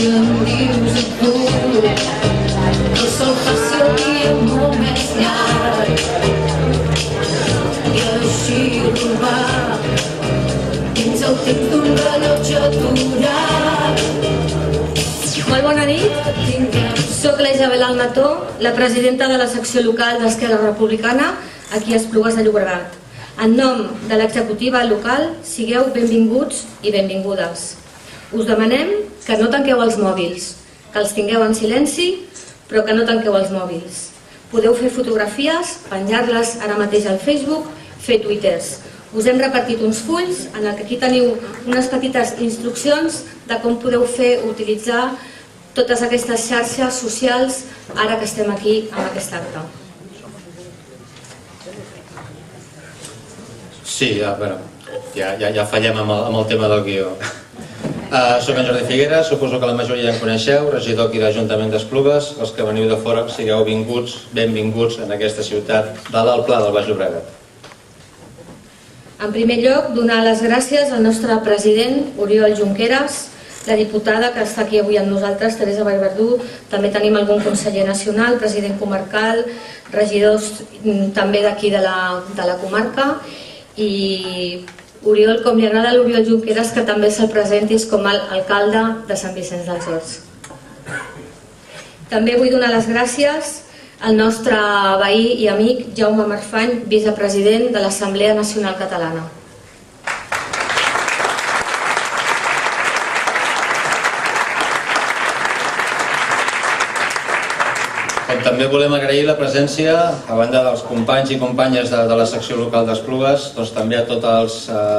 si em dius a tu el sol fa el dia molt més llarg i així robar dins el temps d'un rellotge aturat. Molt bona nit, soc la Isabel Almató, la presidenta de la secció local d'Esquerra Republicana aquí a Esplugues de Llobregat. En nom de l'executiva local, sigueu benvinguts i benvingudes. Us demanem que no tanqueu els mòbils, que els tingueu en silenci, però que no tanqueu els mòbils. Podeu fer fotografies, penjar-les ara mateix al Facebook, fer twitters. Us hem repartit uns fulls en què aquí teniu unes petites instruccions de com podeu fer utilitzar totes aquestes xarxes socials ara que estem aquí amb aquest acte. Sí, ja fallem amb el tema del guió. Soc en Jordi Figueras, suposo que la majoria ja em coneixeu, regidor aquí de l'Ajuntament d'Esplugues. Els que veniu de fora sigueu benvinguts en aquesta ciutat de l'Alt Pla del Baix Llobregat. En primer lloc, donar les gràcies al nostre president, Oriol Junqueras, la diputada que està aquí avui amb nosaltres, Teresa Vallverdú, també tenim algun conseller nacional, president comarcal, regidors també d'aquí de la comarca, i Oriol, com li agrada a l'Oriol Junqueras, que també se'l presentis com a alcalde de Sant Vicenç dels Horts. També vull donar les gràcies al nostre veí i amic Jaume Marfany, vicepresident de l'Assemblea Nacional Catalana. Com també volem agrair la presència, a banda dels companys i companyes de la secció local d'Esplugues, doncs també a tots els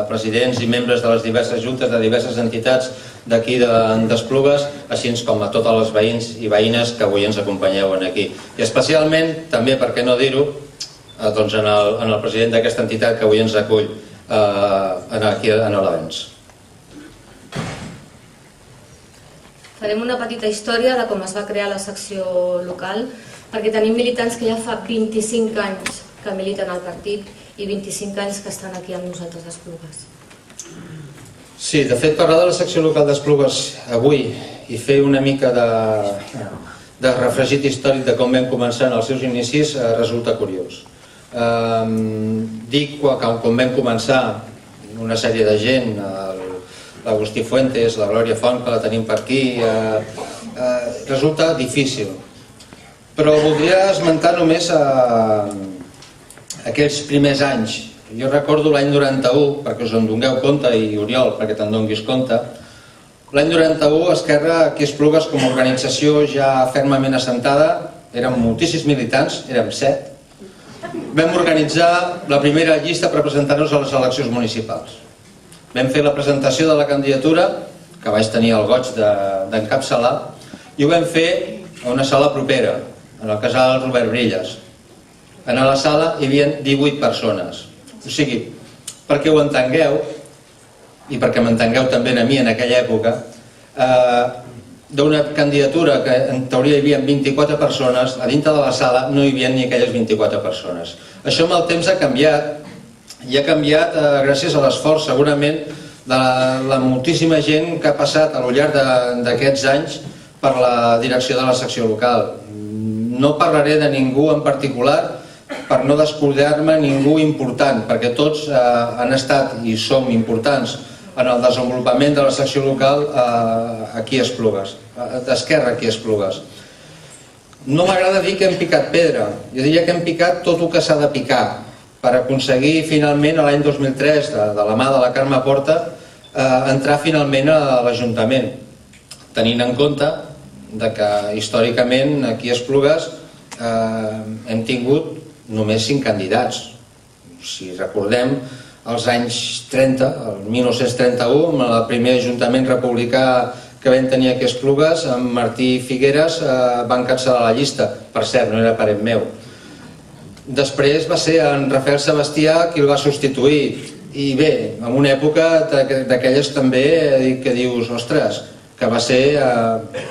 presidents i membres de les diverses juntes de diverses entitats d'aquí d'Esplugues, així com a tots els veïns i veïnes que avui ens acompanyeu aquí. I especialment, també per què no dir-ho, doncs en el president d'aquesta entitat que avui ens acull aquí a l'Avenç. Farem una petita història de com es va crear la secció local, perquè tenim militants que ja fa 25 anys que militen al partit i 25 anys que estan aquí amb nosaltres a Esplugues. Sí, de fet, parlar de la secció local d'Esplugues avui i fer una mica de refregit històric de com vam començar en els seus inicis resulta curiós. Dic que quan vam començar una sèrie de gent, l'Agustí Fuentes, la Glòria Font, que la tenim per aquí, resulta difícil. Però voldria esmentar només aquells primers anys. Jo recordo l'any 91, perquè us en dongueu compte, i Oriol, perquè te'n donguis compte. L'any 91, Esquerra, aquí a Esplugues, com a organització ja fermament assentada, érem moltíssims militants, érem 7. Vam organitzar la primera llista per presentar-nos a les eleccions municipals. Vam fer la presentació de la candidatura, que vaig tenir el goig d'encapçalar, i ho vam fer a una sala propera, en el casal Robert Brillas. En la sala hi havia 18 persones. O sigui, perquè ho entengueu, i perquè m'entengueu també a mi en aquella època, d'una candidatura que en teoria hi havia 24 persones, a dintre de la sala no hi havia ni aquelles 24 persones. Això amb el temps ha canviat, i ha canviat gràcies a l'esforç segurament de la moltíssima gent que ha passat al llarg d'aquests anys per la direcció de la secció local. No parlaré de ningú en particular per no descuidar-me ningú important, perquè tots han estat i som importants en el desenvolupament de la secció local aquí a Esplugues, d'Esquerra aquí a Esplugues. No m'agrada dir que hem picat pedra, jo diria que hem picat tot el que s'ha de picar per aconseguir finalment l'any 2003, de la mà de la Carme Porta, entrar finalment a l'Ajuntament, tenint en compte que històricament aquí a Esplugues hem tingut només 5 candidats. Si recordem, als anys 30, el 1931, amb el primer Ajuntament republicà que vam tenir aquí a Esplugues, amb Martí Figueras va encapçalar la llista. Per cert, no era parent meu. Després va ser en Rafael Sebastià qui el va substituir. I bé, en una època d'aquelles també que dius, ostres, que va ser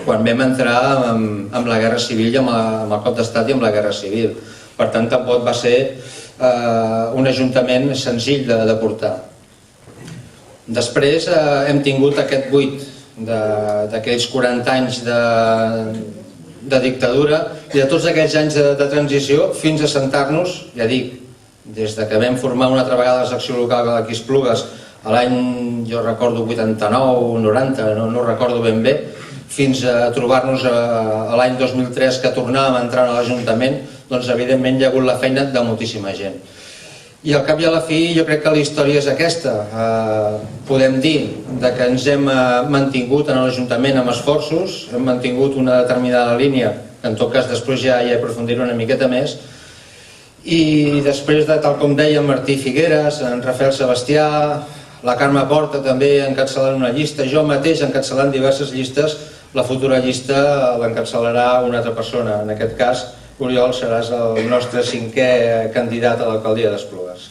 quan vam entrar amb la Guerra Civil i amb el cop d'estat i amb la Guerra Civil. Per tant, tampoc va ser un ajuntament senzill de portar. Després hem tingut aquest buit d'aquells 40 anys de dictadura i de tots aquells anys de transició fins a sentar-nos, ja dic, des que vam formar una altra vegada la secció local d'aquí Esplugues a l'any, jo recordo, 89, 90, no recordo ben bé, fins a trobar-nos a l'any 2003 que tornàvem a entrar a l'Ajuntament, doncs evidentment hi ha hagut la feina de moltíssima gent. I al cap i a la fi jo crec que la història és aquesta. Podem dir que ens hem mantingut en l'Ajuntament amb esforços, hem mantingut una determinada línia, que en tot cas després ja hi aprofundiré una miqueta més, i després de, tal com deia, Martí Figueres, en Rafael Sebastià, la Carme Porta també encapçalant una llista, jo mateix encapçalant diverses llistes, la futura llista l'encapçalarà una altra persona. En aquest cas, Oriol, seràs el nostre 5è candidat a l'alcaldia d'Esplugues.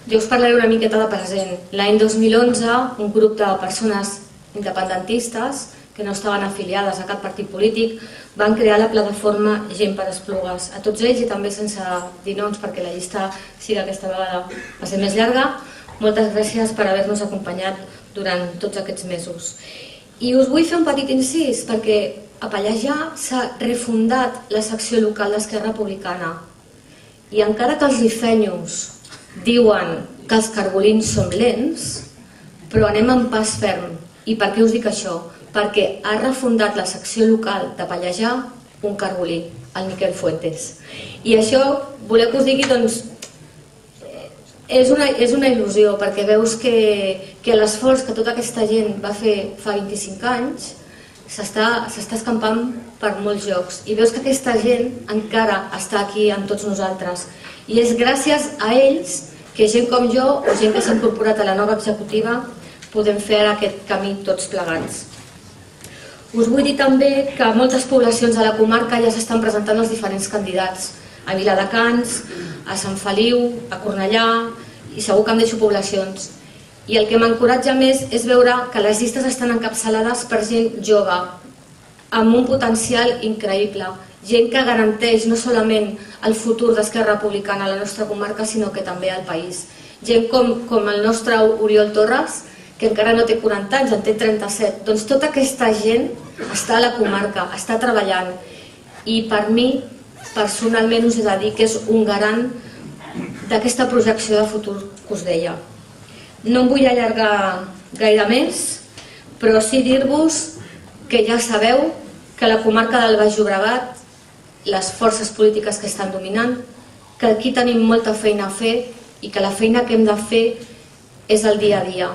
Jo us parlaré una miqueta de present. L'any 2011, un grup de persones independentistes que no estaven afiliades a cap partit polític van crear la plataforma Gent per Esplugues. A tots ells, i també sense dir noms perquè la llista sigui aquesta vegada va ser més llarga, moltes gràcies per haver-nos acompanyat durant tots aquests mesos. I us vull fer un petit incís perquè a Pallejà s'ha refundat la secció local d'Esquerra Republicana i encara que els rifenyos diuen que els cargolins som lents, però anem en pas ferm. I per què us dic això? Perquè ha refundat la secció local de Pallejà un cargolí, el Miquel Fuentes. I això, voleu que us digui, doncs, és una il·lusió, perquè veus que l'esforç que tota aquesta gent va fer fa 25 anys s'està escampant per molts llocs. I veus que aquesta gent encara està aquí amb tots nosaltres. I és gràcies a ells que gent com jo o gent que s'ha incorporat a la nova executiva podem fer aquest camí tots plegats. Us vull dir també que a moltes poblacions de la comarca ja s'estan presentant els diferents candidats. A Viladecans, a Sant Feliu, a Cornellà, i segur que em deixo poblacions. I el que m'encoratja més és veure que les llistes estan encapçalades per gent jove, amb un potencial increïble. Gent que garanteix no solament el futur d'Esquerra Republicana a la nostra comarca, sinó que també al país. Gent com el nostre Oriol Torres, que encara no té 40 anys, en té 37. Doncs tota aquesta gent està a la comarca, està treballant. I per mi, personalment, us he de dir que és un garant d'aquesta projecció de futur que us deia. No em vull allargar gaire més, però sí dir-vos que ja sabeu que la comarca del Baix Llobregat, les forces polítiques que estan dominant, que aquí tenim molta feina a fer i que la feina que hem de fer és el dia a dia.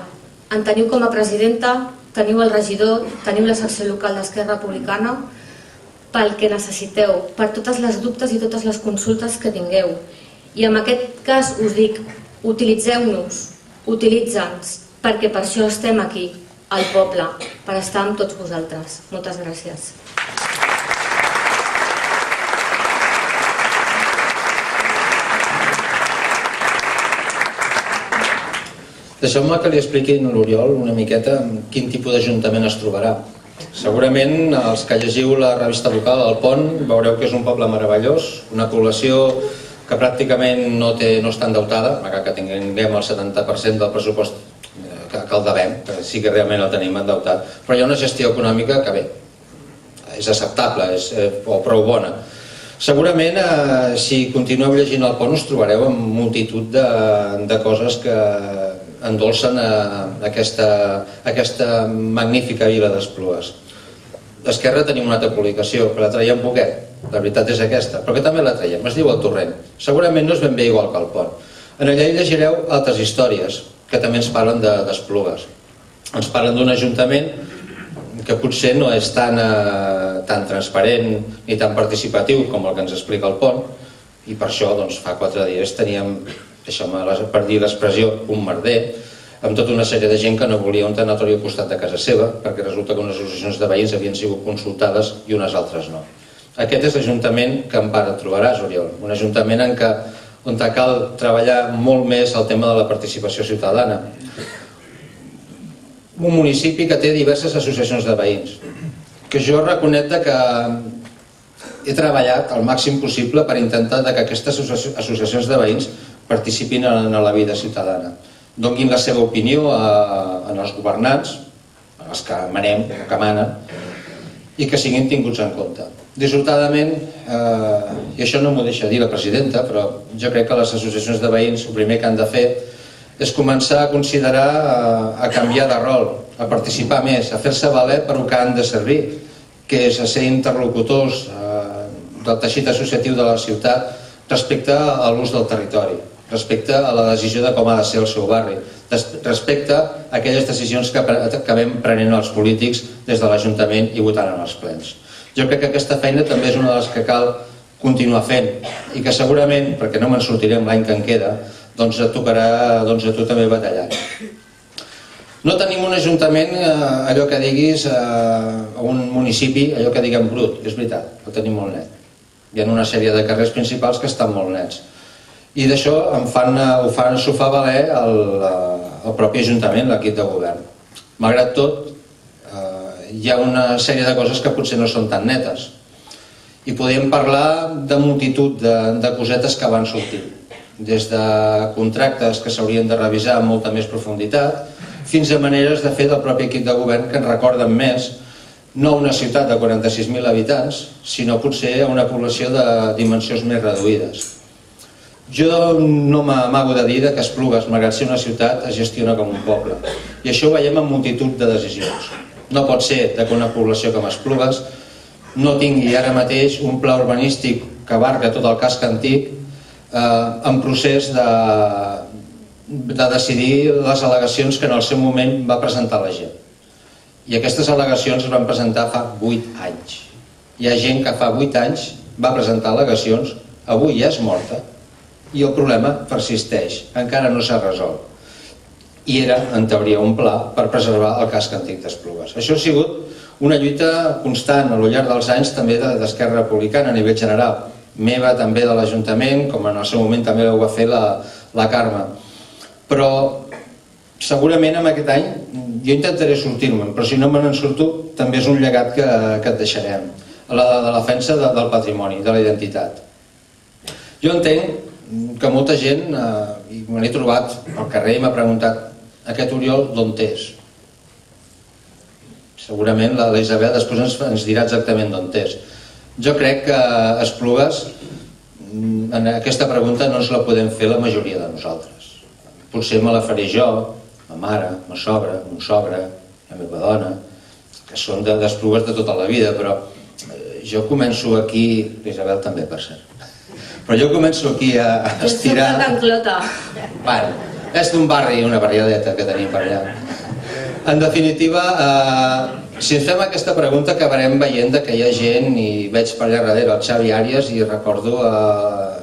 En teniu com a presidenta, teniu el regidor, teniu la secció local d'Esquerra Republicana, pel que necessiteu, per totes les dubtes i totes les consultes que tingueu. I en aquest cas us dic, utilitzeu-nos, utilitza'ns, perquè per això estem aquí, al poble, per estar amb tots vosaltres. Moltes gràcies. Deixeu-me que li expliqui a l'Oriol una miqueta quin tipus d'Ajuntament es trobarà. Segurament els que llegiu la revista local, El Pont, veureu que és un poble meravellós, una població que pràcticament no està endeutada, que tinguem el 70% del pressupost que el devem, que sí que realment el tenim endeutat, però hi ha una gestió econòmica que bé, és acceptable, és prou bona. Segurament, si continueu llegint El Pont, us trobareu amb multitud de coses que endolcen aquesta magnífica vila d'Esplugues. D'Esquerra tenim una altra publicació, que la traiem poquet, la veritat és aquesta, però que també la traiem, es diu El Torrent. Segurament no és ben bé igual que El Pont. En allà hi llegireu altres històries que també ens parlen d'Esplugues. Ens parlen d'un ajuntament que potser no és tan transparent ni tan participatiu com el que ens explica El Pont, i per això fa 4 dies teníem, deixeu-me per dir l'expressió, un merder, amb tota una sèrie de gent que no volia un tanatori al costat de casa seva, perquè resulta que unes associacions de veïns havien sigut consultades i unes altres no. Aquest és l'Ajuntament que en part et trobaràs, Oriol, un ajuntament on cal treballar molt més el tema de la participació ciutadana. Un municipi que té diverses associacions de veïns, que jo reconec que he treballat al màxim possible per intentar que aquestes associacions de veïns participin en la vida ciutadana, donin la seva opinió als governants, els que manem o que manen, i que siguin tinguts en compte. Dissortadament, i això no m'ho deixa dir la presidenta, però jo crec que les associacions de veïns el primer que han de fer és començar a considerar a canviar de rol, a participar més, a fer-se valer per el que han de servir, que és a ser interlocutors del teixit associatiu de la ciutat respecte a l'ús del territori, respecte a la decisió de com ha de ser el seu barri, respecte a aquelles decisions que acabem prenent els polítics des de l'Ajuntament i votant en els plens. Jo crec que aquesta feina també és una de les que cal continuar fent i que segurament, perquè no me'n sortirem l'any que en queda, doncs et tocarà a tu també batallar. No tenim un ajuntament, allò que diguis, un municipi, allò que diguem brut, és veritat, ho tenim molt net. Hi ha una sèrie de carrers principals que estan molt nets. I d'això s'ho fa valer el propi Ajuntament, l'equip de govern. Malgrat tot, hi ha una sèrie de coses que potser no són tan netes. I podríem parlar de multitud de cosetes que van sortir. Des de contractes que s'haurien de revisar amb molta més profunditat, fins a maneres de fer del propi equip de govern que ens recorden més no una ciutat de 46.000 habitants, sinó potser a una població de dimensions més reduïdes. Jo no m'amago de dir que Esplugues, malgrat ser una ciutat, es gestiona com un poble. I això ho veiem en multitud de decisions. No pot ser que una població com Esplugues no tingui ara mateix un pla urbanístic que abarca tot el casc antic en procés de decidir les al·legacions que en el seu moment va presentar la gent. I aquestes al·legacions es van presentar fa 8 anys. Hi ha gent que fa 8 anys va presentar al·legacions, avui ja és morta, i el problema persisteix, encara no s'ha resolt. I era, en teoria, un pla per preservar el casc antic d'Esplugues. Això ha sigut una lluita constant al llarg dels anys també d'Esquerra Republicana a nivell general, meva també de l'Ajuntament, com en el seu moment també ho va fer la Carme. Però segurament en aquest any jo intentaré sortir-me'n, però si no me n'en surto també és un llegat que et deixarem, la de la defensa del patrimoni, de la identitat. Jo entenc que molta gent, i me n'he trobat al carrer i m'ha preguntat aquest Oriol d'on és? Segurament la Isabel després ens dirà exactament d'on és. Jo crec que Esplugues, en aquesta pregunta no ens la podem fer la majoria de nosaltres. Potser me la faré jo, ma mare, ma sogra, mon sogre, la meva dona, que són d'Esplugues de tota la vida, però jo començo aquí, l'Isabel també per cert, però jo començo aquí a estirar... Bueno, és d'un barri, una barriadeta que tenim per allà. En definitiva, si ens fem aquesta pregunta acabarem veient que hi ha gent, i veig per allà darrere el Xavi Àries i recordo a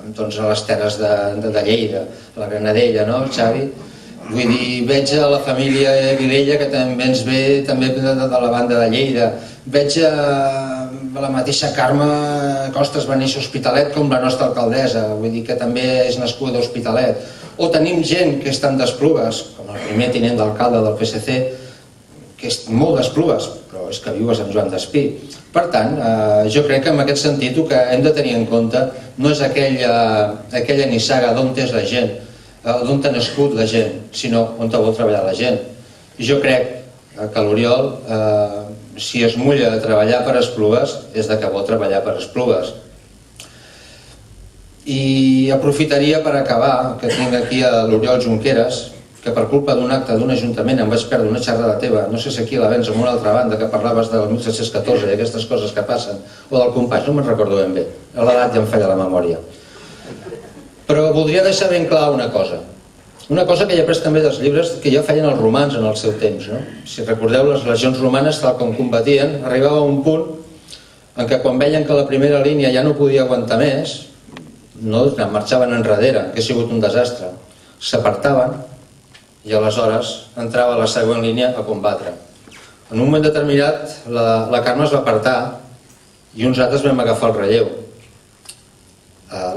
les terres de Lleida, la Granadella, no, Xavi? Vull dir, veig a la família Vilella, que també ens ve també de la banda de Lleida. Veig la mateixa Carme Costes va néixer a Hospitalet com la nostra alcaldessa, vull dir que també és nascuda a Hospitalet. O tenim gent que estan d'Esplugues, com el primer tinent d'alcalde del PSC, que és molt d'Esplugues, però és que viu a Sant Joan d'Espí. Per tant, jo crec que en aquest sentit el que hem de tenir en compte no és aquella nissaga d'on és la gent, d'on ha nascut la gent, sinó on vol treballar la gent. I jo crec que l'Oriol, si es mulla a treballar per Esplugues, és que vol treballar per Esplugues. I aprofitaria per acabar, que tinc aquí a l'Oriol Junqueras, que per culpa d'un acte d'un ajuntament em vaig perdre una xerrada teva, no sé si aquí a la vens o en una altra banda, que parlaves del 1714 i aquestes coses que passen, o del compàs, no me'n recordo ben bé, a l'edat ja em falla la memòria. Però voldria deixar ben clar una cosa que he après també dels llibres que ja feien els romans en el seu temps. Si recordeu, les legions romanes, tal com combatien, arribava a un punt en què quan veien que la primera línia ja no podia aguantar més, no marxaven enrere, que ha sigut un desastre, s'apartaven i aleshores entrava la següent línia a combatre. En un moment determinat la Carme es va apartar i uns altres vam agafar el relleu.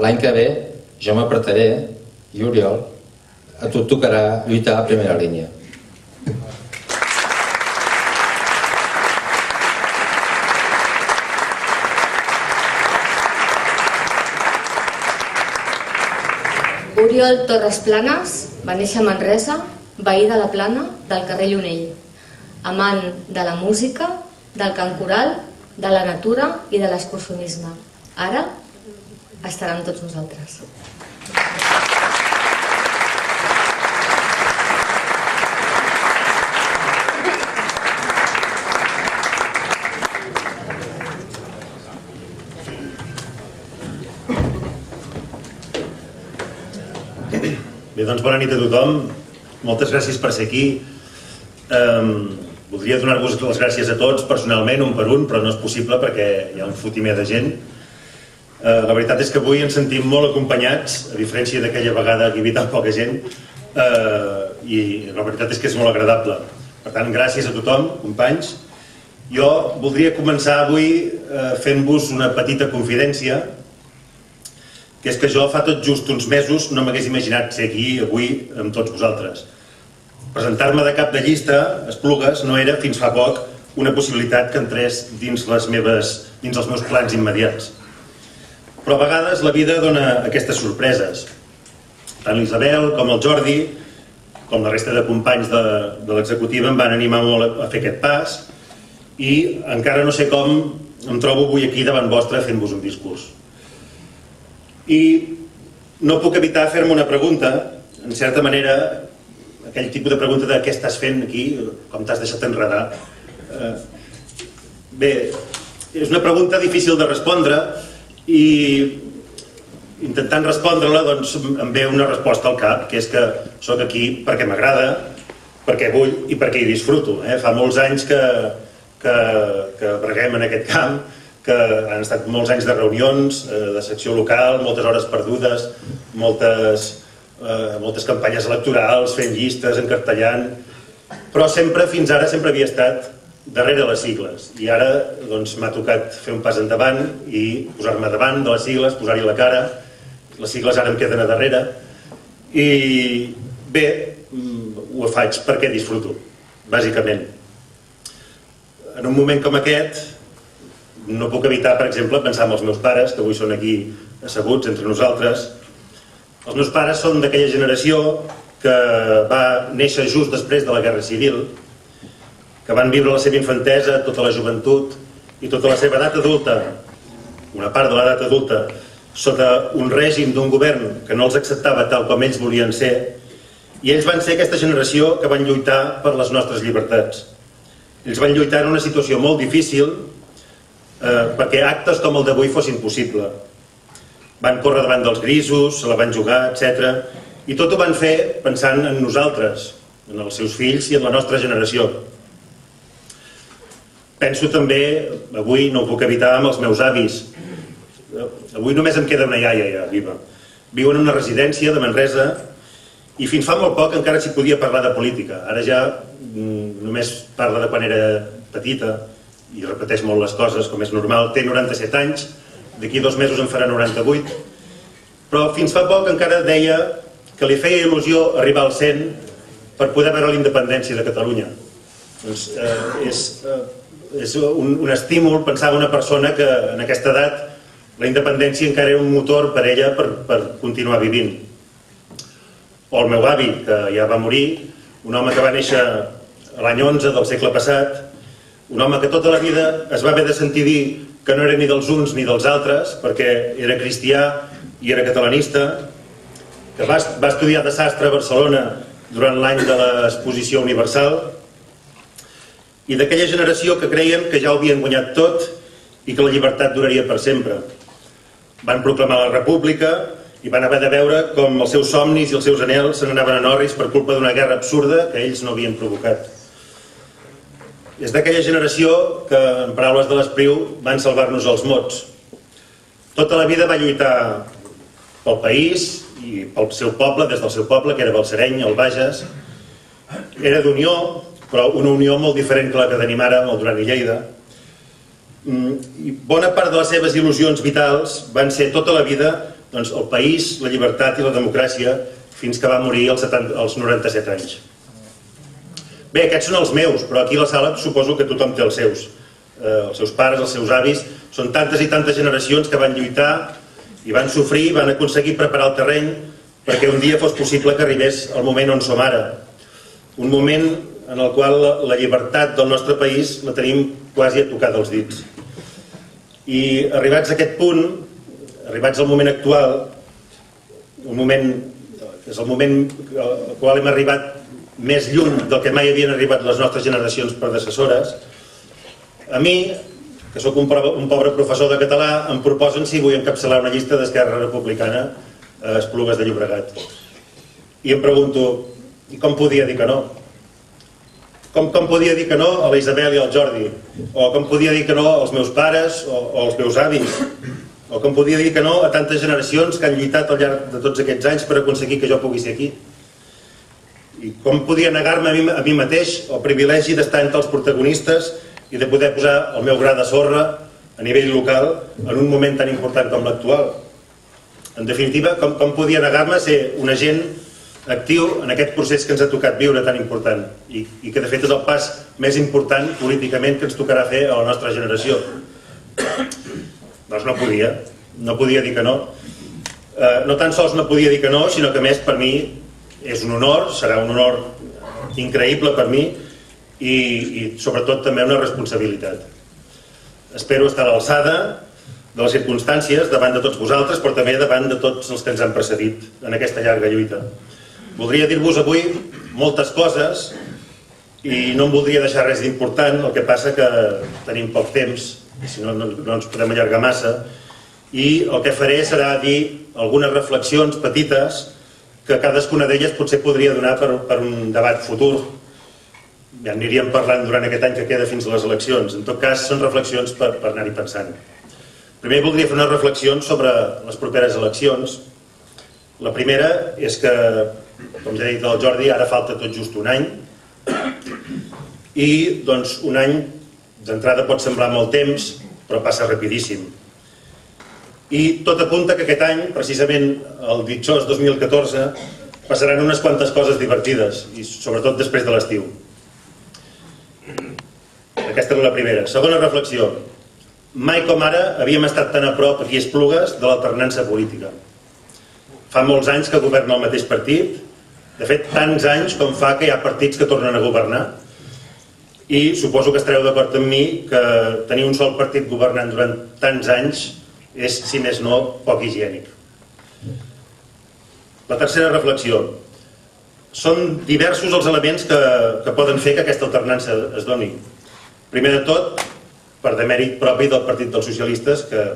L'any que ve jo m'apartaré i Oriol, a tu et tocarà lluitar a primera línia. Oriol Torres Planas va néixer a Manresa, veí de la Plana, del carrer Llunell. amant de la música, del cant coral, de la natura i de l'excursionisme. Ara estarà amb tots nosaltres. Bé, doncs bona nit a tothom. Moltes gràcies per ser aquí. Voldria donar-vos les gràcies a tots personalment, un per un, però no és possible perquè hi ha un fotimer de gent. La veritat és que avui ens sentim molt acompanyats, a diferència d'aquella vegada que hi havia tan poca gent, i la veritat és que és molt agradable. Per tant, gràcies a tothom, companys. Jo voldria començar avui fent-vos una petita confidència, que és que jo fa tot just uns mesos no m'hagués imaginat ser aquí avui amb tots vosaltres. Presentar-me de cap de llista a Esplugues no era fins fa poc una possibilitat que entrés dins els meus plans immediats. Però a vegades la vida dona aquestes sorpreses. Tant l'Isabel com el Jordi, com la resta de companys de l'executiva, em van animar molt a fer aquest pas i encara no sé com em trobo avui aquí davant vostre fent-vos un discurs. I no puc evitar fer-me una pregunta, en certa manera, aquell tipus de pregunta de què estàs fent aquí, com t'has deixat enredar. Bé, és una pregunta difícil de respondre i intentant respondre-la doncs em ve una resposta al cap, que és que sóc aquí perquè m'agrada, perquè vull i perquè hi disfruto. Fa molts anys que breguem en aquest camp, que han estat molts anys de reunions, de secció local, moltes hores perdudes, moltes campanyes electorals, fent llistes, encartellant, però fins ara sempre havia estat darrere les sigles. I ara m'ha tocat fer un pas endavant i posar-me davant de les sigles, posar-hi la cara. Les sigles ara em queden a darrere. I bé, ho faig perquè disfruto, bàsicament. En un moment com aquest, no puc evitar, per exemple, pensar en els meus pares, que avui són aquí asseguts entre nosaltres. Els meus pares són d'aquella generació que va néixer just després de la Guerra Civil, que van viure la seva infantesa, tota la joventut i tota la seva edat adulta, una part de l'edat adulta, sota un règim d'un govern que no els acceptava tal com ells volien ser, i ells van ser aquesta generació que van lluitar per les nostres llibertats. Ells van lluitar en una situació molt difícil perquè actes com el d'avui fossin possible. Van córrer davant dels grisos, se la van jugar, etc. I tot ho van fer pensant en nosaltres, en els seus fills i en la nostra generació. Penso també, avui no ho puc evitar, amb els meus avis. Avui només em queda una iaia ja viva. Viu en una residència de Manresa i fins fa molt poc encara s'hi podia parlar de política. Ara ja només parla de quan era petita i repeteix molt les coses, com és normal. Té 97 anys, d'aquí 2 mesos en farà 98, però fins fa poc encara deia que li feia il·lusió arribar al 100 per poder veure la independència de Catalunya. Doncs és un estímul pensar en una persona que en aquesta edat la independència encara era un motor per ella per continuar vivint. O el meu avi, que ja va morir, un home que va néixer l'any 11 del segle passat, un home que tota la vida es va haver de sentir dir que no era ni dels uns ni dels altres, perquè era cristià i era catalanista, que va estudiar de sastre a Barcelona durant l'any de l'Exposició Universal, i d'aquella generació que creien que ja ho havien guanyat tot i que la llibertat duraria per sempre. Van proclamar la república i van haver de veure com els seus somnis i els seus anhels se n'anaven en orris per culpa d'una guerra absurda que ells no havien provocat. És d'aquella generació que, en paraules de l'Espriu, van salvar-nos els mots. Tota la vida va lluitar pel país i pel seu poble, des del seu poble, que era Balsareny, el Bages. Era d'unió, però una unió molt diferent que la que tenim ara amb el Duran i Lleida. I bona part de les seves il·lusions vitals van ser tota la vida el país, la llibertat i la democràcia, fins que va morir als 97 anys. Bé, aquests són els meus, però aquí a la sala suposo que tothom té els seus pares, els seus avis. Són tantes i tantes generacions que van lluitar i van sofrir, van aconseguir preparar el terreny perquè un dia fos possible que arribés el moment on som ara. Un moment en el qual la llibertat del nostre país la tenim quasi a tocar dels dits. I arribats a aquest punt, arribats al moment actual, un moment que és el moment al qual hem arribat més lluny del que mai havien arribat les nostres generacions predecessores, a mi, que sóc un pobre professor de català, em proposen si vull encapçalar una llista d'Esquerra Republicana a Esplugues de Llobregat. I em pregunto, i com podia dir que no? Com podia dir que no a la Isabel i al Jordi? O com podia dir que no als meus pares o als meus avis? O com podia dir que no a tantes generacions que han lluitat al llarg de tots aquests anys per aconseguir que jo pugui ser aquí? I com podia negar-me a mi mateix el privilegi d'estar entre els protagonistes i de poder posar el meu gra de sorra a nivell local en un moment tan important com l'actual? En definitiva, com podia negar-me a ser un agent actiu en aquest procés que ens ha tocat viure tan important i que de fet és el pas més important políticament que ens tocarà fer a la nostra generació? Doncs no podia dir que no. No tan sols no podia dir que no, sinó que a més per mi és un honor, serà un honor increïble per mi i sobretot també una responsabilitat. Espero estar a l'alçada de les circumstàncies davant de tots vosaltres, però també davant de tots els que ens han precedit en aquesta llarga lluita. Voldria dir-vos avui moltes coses i no em voldria deixar res d'important, el que passa que tenim poc temps, si no ens podem allargar massa, i el que faré serà dir algunes reflexions petites que cadascuna d'elles potser podria donar per un debat futur. Ja aniríem parlant durant aquest any que queda fins a les eleccions. En tot cas, són reflexions per anar-hi pensant. Primer voldria fer unes reflexions sobre les properes eleccions. La primera és que, com ja ha dit el Jordi, ara falta tot just un any i doncs un any d'entrada pot semblar molt temps, però passa rapidíssim. I tot apunta que aquest any, precisament el ditxós 2014, passaran unes quantes coses divertides, i sobretot després de l'estiu. Aquesta és la primera. Segona reflexió. Mai com ara havíem estat tan a prop aquí a Esplugues de l'alternança política. Fa molts anys que governa el mateix partit, de fet tants anys com fa que hi ha partits que tornen a governar, i suposo que estareu d'acord amb mi que tenir un sol partit governant durant tants anys és, si més no, poc higiènic. La tercera reflexió. Són diversos els elements que poden fer que aquesta alternança es doni. Primer de tot, per demèrit propi del Partit dels Socialistes, que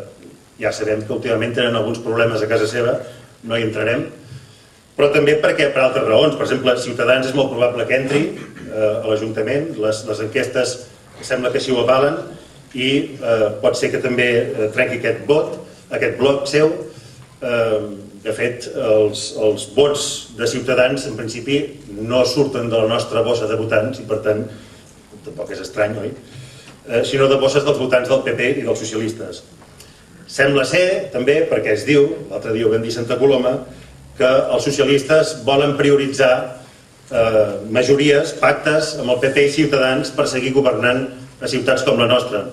ja sabem que últimament tenen alguns problemes a casa seva, no hi entrarem, però també perquè per altres raons. Per exemple, Ciutadans és molt probable que entri a l'Ajuntament, les enquestes sembla que així ho avalen, i pot ser que també trenqui aquest vot, aquest bloc seu. De fet, els vots de Ciutadans en principi no surten de la nostra bossa de votants i per tant, tampoc és estrany, oi? Sinó de bosses dels votants del PP i dels socialistes. Sembla ser, també, perquè es diu, l'altre dia ho vam dir a Santa Coloma, que els socialistes volen prioritzar majories, pactes amb el PP i Ciutadans per seguir governant a ciutats com la nostra.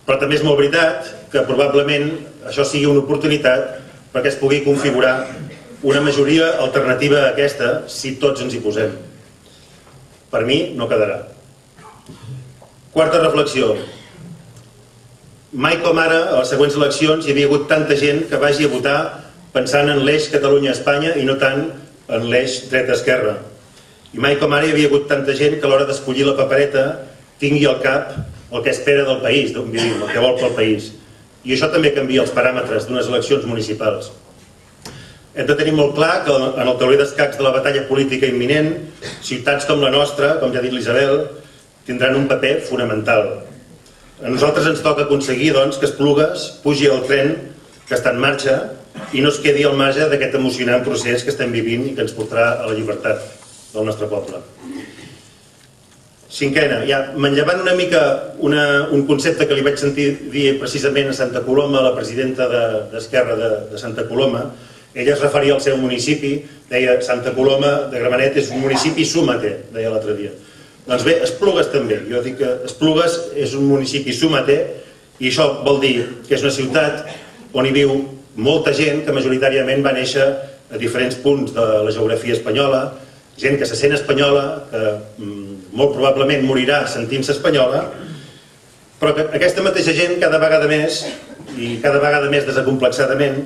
Però també és molt veritat que probablement això sigui una oportunitat perquè es pugui configurar una majoria alternativa a aquesta si tots ens hi posem. Per mi no quedarà. Quarta reflexió. Mai com ara, a les següents eleccions, hi havia hagut tanta gent que vagi a votar pensant en l'eix Catalunya-Espanya i no tant en l'eix dreta-esquerra. I mai com ara hi havia hagut tanta gent que a l'hora d'escollir la papereta tingui al cap el que espera del país, d'on vivim, el que vol pel país. I això també canvia els paràmetres d'unes eleccions municipals. Hem de tenir molt clar que en el tauler d'escacs de la batalla política imminent, ciutats com la nostra, com ja ha dit l'Isabel, tindran un paper fonamental. A nosaltres ens toca aconseguir doncs, que Esplugues pugi al tren que està en marxa i no es quedi al marge d'aquest emocionant procés que estem vivint i que ens portarà a la llibertat del nostre poble. Cinquena, ja manllevant una mica un concepte que li vaig sentir dir precisament a Santa Coloma, la presidenta d'Esquerra de Santa Coloma, ella es referia al seu municipi, deia Santa Coloma de Gramenet és un municipi súmate, deia l'altre dia. Doncs bé, Esplugues també. Jo dic que Esplugues és un municipi súmate i això vol dir que és una ciutat on hi viu molta gent que majoritàriament va néixer a diferents punts de la geografia espanyola, gent que se sent espanyola, que molt probablement morirà sentint-se espanyola, però que aquesta mateixa gent cada vegada més, i cada vegada més desacomplexadament,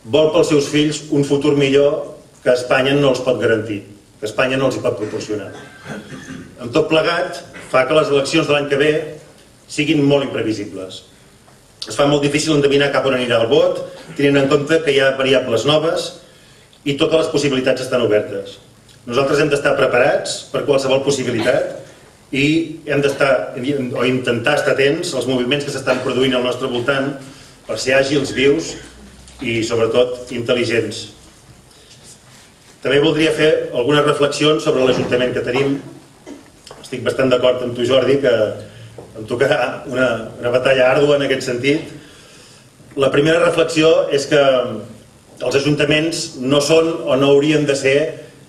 vol pels seus fills un futur millor que Espanya no els pot garantir, que Espanya no els hi pot proporcionar. Amb tot plegat, fa que les eleccions de l'any que ve siguin molt imprevisibles. Es fa molt difícil endevinar cap on anirà el vot, tenint en compte que hi ha variables noves i totes les possibilitats estan obertes. Nosaltres hem d'estar preparats per qualsevol possibilitat i hem d'estar, o intentar estar atents als moviments que s'estan produint al nostre voltant per ser àgils, vius i sobretot intel·ligents. També voldria fer algunes reflexions sobre l'Ajuntament que tenim. Estic bastant d'acord amb tu, Jordi, que em tocarà una batalla àrdua en aquest sentit. La primera reflexió és que els ajuntaments no són o no haurien de ser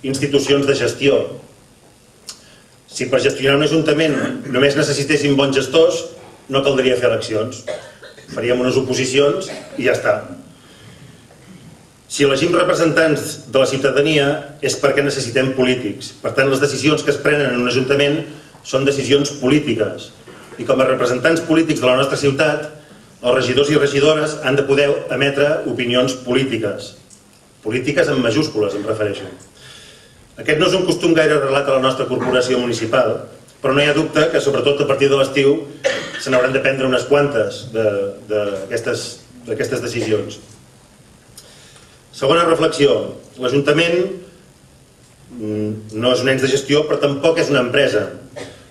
institucions de gestió. Si per gestionar un ajuntament només necessitéssim bons gestors, no caldria fer eleccions. Faríem unes oposicions i ja està. Si elegim representants de la ciutadania és perquè necessitem polítics. Per tant, les decisions que es prenen en un ajuntament són decisions polítiques. I com a representants polítics de la nostra ciutat, els regidors i regidores han de poder emetre opinions polítiques. Polítiques en majúscules, em refereixo. Aquest no és un costum gaire arrelat a la nostra corporació municipal, però no hi ha dubte que, sobretot a partir de l'estiu, se n'hauran de prendre unes quantes d'aquestes decisions. Segona reflexió. L'Ajuntament no és un ens de gestió, però tampoc és una empresa.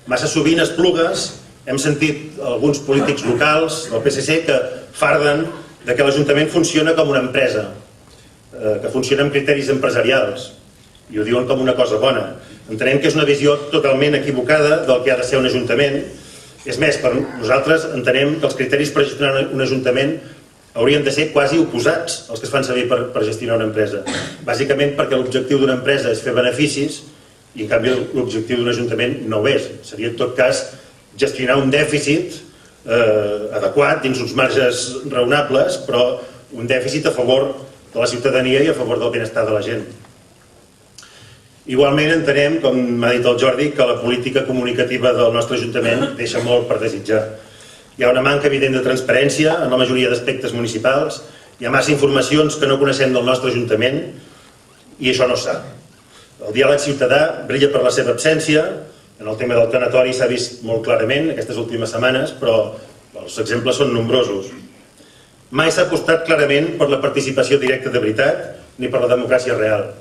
Massa sovint a Esplugues hem sentit alguns polítics locals del PSC que farden que l'Ajuntament funciona com una empresa, que funciona amb criteris empresarials, i ho diuen com una cosa bona. Entenem que és una visió totalment equivocada del que ha de ser un ajuntament. És més, per nosaltres entenem que els criteris per gestionar un ajuntament haurien de ser quasi oposats als que es fan servir per gestionar una empresa. Bàsicament perquè l'objectiu d'una empresa és fer beneficis i en canvi l'objectiu d'un ajuntament no ho és. Seria en tot cas gestionar un dèficit adequat dins uns marges raonables, però un dèficit a favor de la ciutadania i a favor del benestar de la gent. Igualment entenem, com m'ha dit el Jordi, que la política comunicativa del nostre ajuntament deixa molt per desitjar. Hi ha una manca evident de transparència en la majoria d'aspectes municipals, hi ha massa informacions que no coneixem del nostre ajuntament i això no es sap. El diàleg ciutadà brilla per la seva absència, en el tema del tanatori s'ha vist molt clarament aquestes últimes setmanes, però els exemples són nombrosos. Mai s'ha apostat clarament per la participació directa de veritat ni per la democràcia real.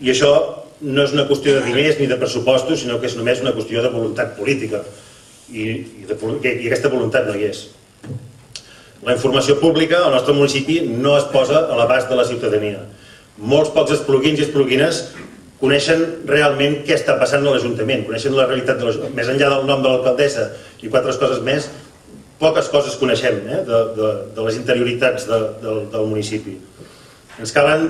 I això no és una qüestió de diners ni de pressupostos, sinó que és només una qüestió de voluntat política. I aquesta voluntat no hi és. La informació pública al nostre municipi no es posa a l'abast de la ciutadania. Molts pocs espluguins i espluguines coneixen realment què està passant a l'Ajuntament, coneixen la realitat de l'Ajuntament. Més enllà del nom de l'alcaldessa i 4 coses més, poques coses coneixem de les interioritats del municipi. Ens calen,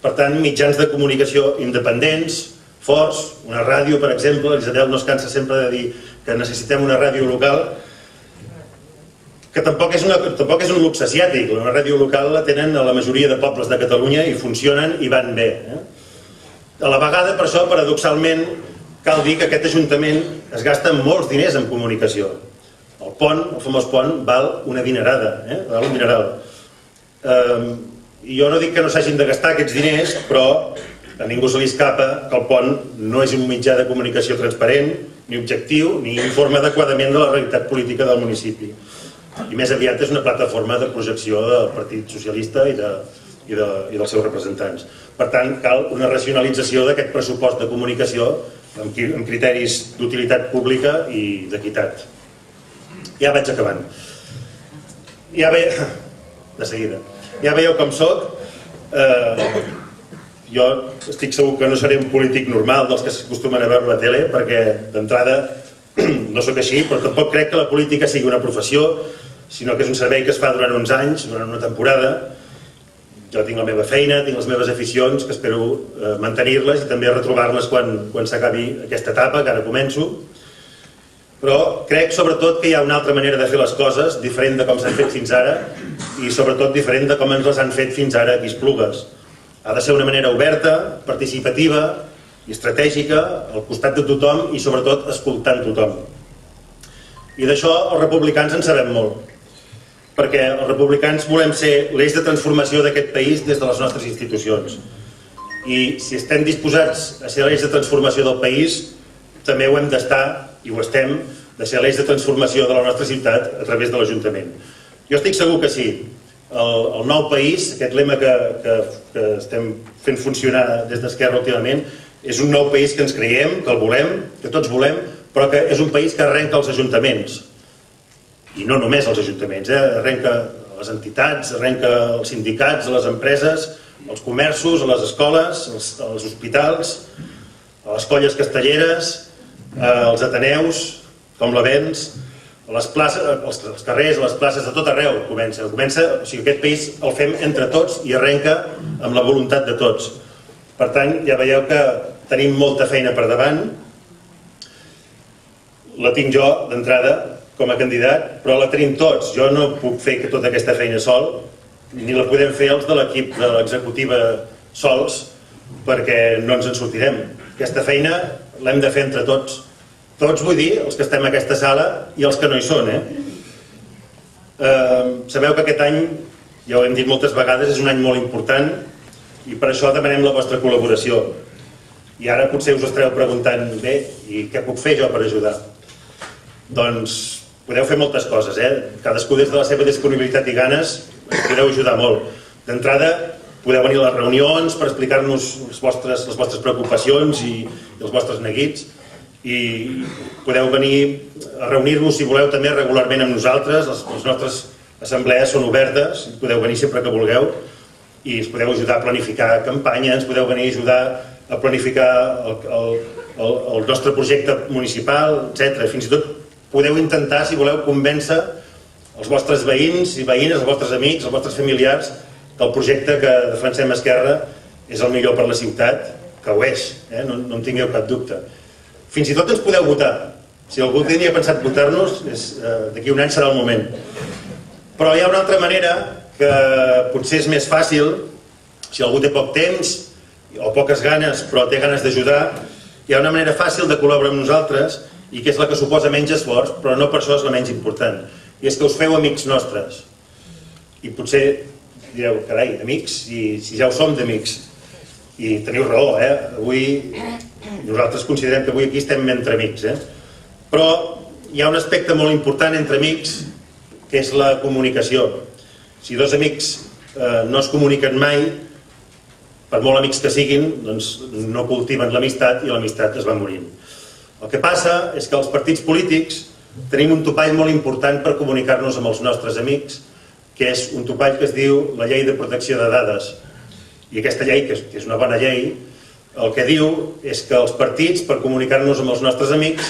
per tant, mitjans de comunicació independents, forts, una ràdio, per exemple. L'Isabel no es cansa sempre de dir que necessitem una ràdio local, que tampoc és un luxe asiàtic. Una ràdio local la tenen a la majoria de pobles de Catalunya i funcionen i van bé. A la vegada, per això, paradoxalment, cal dir que aquest Ajuntament es gasta molts diners en comunicació. El pont, el famós pont, val una dinerada, val un dineral. I jo no dic que no s'hagin de gastar aquests diners, però a ningú se li escapa que el pont no és un mitjà de comunicació transparent, ni objectiu, ni informa adequadament de la realitat política del municipi. I més aviat és una plataforma de projecció del Partit Socialista i dels seus representants. Per tant, cal una racionalització d'aquest pressupost de comunicació amb criteris d'utilitat pública i d'equitat. Ja vaig acabant. De seguida. Ja veieu com soc. Jo estic segur que no seré un polític normal dels que s'acostumen a veure a la tele, perquè d'entrada no sóc així, però tampoc crec que la política sigui una professió, sinó que és un servei que es fa durant uns anys, durant una temporada. Jo tinc la meva feina, tinc les meves aficions, que espero mantenir-les i també retrobar-les quan s'acabi aquesta etapa, que ara començo. Però crec sobretot que hi ha una altra manera de fer les coses, diferent de com s'han fet fins ara, i sobretot diferent de com ens les han fet fins ara aquí a Esplugues. Ha de ser una manera oberta, participativa, i estratègica, al costat de tothom i sobretot escoltant tothom. I d'això els republicans en sabem molt, perquè els republicans volem ser l'eix de transformació d'aquest país des de les nostres institucions. I si estem disposats a ser l'eix de transformació del país, també ho hem d'estar, i ho estem, de ser l'eix de transformació de la nostra ciutat a través de l'Ajuntament. Jo estic segur que sí. El nou país, aquest lema que estem fent funcionar des d'Esquerra últimament, és un nou país que ens creiem, que el volem, que tots volem, però que és un país que arrenca els ajuntaments. I no només els ajuntaments, arrenca les entitats, arrenca els sindicats, les empreses, els comerços, les escoles, els hospitals, les colles castelleres, els ateneus, com l'Avenç, les places, els carrers, les places, de tot arreu comença. O sigui, aquest país el fem entre tots i arrenca amb la voluntat de tots. Per tant, ja veieu que tenim molta feina per davant. La tinc jo, d'entrada, com a candidat, però la tenim tots. Jo no puc fer tota aquesta feina sol, ni la podem fer els de l'equip de l'executiva sols, perquè no ens en sortirem. Aquesta feina l'hem de fer entre tots. Tots, vull dir, els que estem a aquesta sala i els que no hi són. Sabeu que aquest any, ja ho hem dit moltes vegades, és un any molt important i per això demanem la vostra col·laboració. I ara potser us estareu preguntant, bé, i què puc fer jo per ajudar? Doncs podeu fer moltes coses, cadascú des de la seva disponibilitat i ganes podeu ajudar molt. D'entrada, podeu venir a les reunions per explicar-nos les vostres preocupacions i els vostres neguits, i podeu venir a reunir-vos, si voleu, també regularment amb nosaltres. Les nostres assemblees són obertes, podeu venir sempre que vulgueu i ens podeu ajudar a planificar campanyes, ens podeu venir a ajudar a planificar el nostre projecte municipal, etc. Fins i tot podeu intentar, si voleu, convèncer els vostres veïns i veïnes, els vostres amics, els vostres familiars, que el projecte que defensem a Esquerra és el millor per la ciutat, que ho és, no en tingueu cap dubte. Fins i tot ens podeu votar. Si algú tenia pensat votar-nos, d'aquí un any serà el moment. Però hi ha una altra manera que potser és més fàcil, si algú té poc temps o poques ganes, però té ganes d'ajudar, hi ha una manera fàcil de col·laborar amb nosaltres i que és la que suposa menys esforç, però no per això és la menys important. I és que us feu amics nostres. I potser direu, carai, amics, si ja ho som d'amics. I teniu raó, avui nosaltres considerem que avui aquí estem entre amics, però hi ha un aspecte molt important entre amics, que és la comunicació. Si dos amics no es comuniquen mai, per molt amics que siguin, doncs no cultiven l'amistat i l'amistat es va morint. El que passa és que els partits polítics tenim un topall molt important per comunicar-nos amb els nostres amics, que és un topall que es diu la Llei de Protecció de Dades. I aquesta llei, que és una bona llei, el que diu és que els partits, per comunicar-nos amb els nostres amics,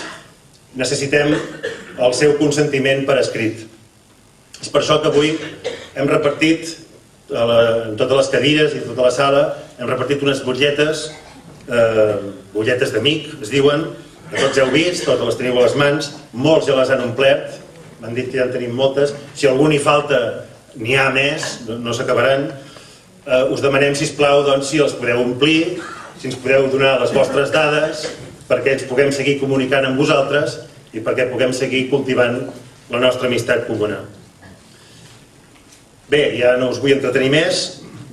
necessitem el seu consentiment per escrit. És per això que avui hem repartit, en totes les cadires i en tota la sala, hem repartit unes butlletes, butlletes d'amic, es diuen, que tots heu vist, totes les teniu a les mans, molts ja les han omplert, m'han dit que ja en tenim moltes, si algú n'hi falta, n'hi ha més, no s'acabaran. Us demanem, sisplau, si els podeu omplir, si ens podeu donar les vostres dades, perquè ens puguem seguir comunicant amb vosaltres i perquè puguem seguir cultivant la nostra amistat comuna. Bé, ja no us vull entretenir més.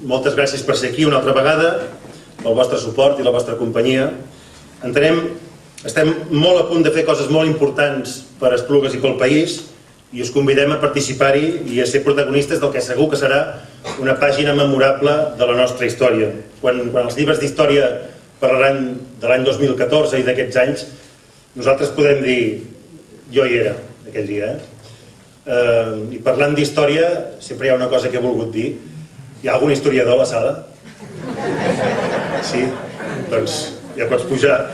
Moltes gràcies per ser aquí una altra vegada, pel vostre suport i la vostra companyia. Estem molt a punt de fer coses molt importants per a Esplugues i pel país i us convidem a participar-hi i a ser protagonistes del que segur que serà una pàgina memorable de la nostra història. Quan els llibres d'història parlaran de l'any 2014 i d'aquests anys, nosaltres podem dir, jo hi era aquell dia. I parlant d'història, sempre hi ha una cosa que he volgut dir. Hi ha algun historiador a la sala? Sí? Doncs ja pots pujar.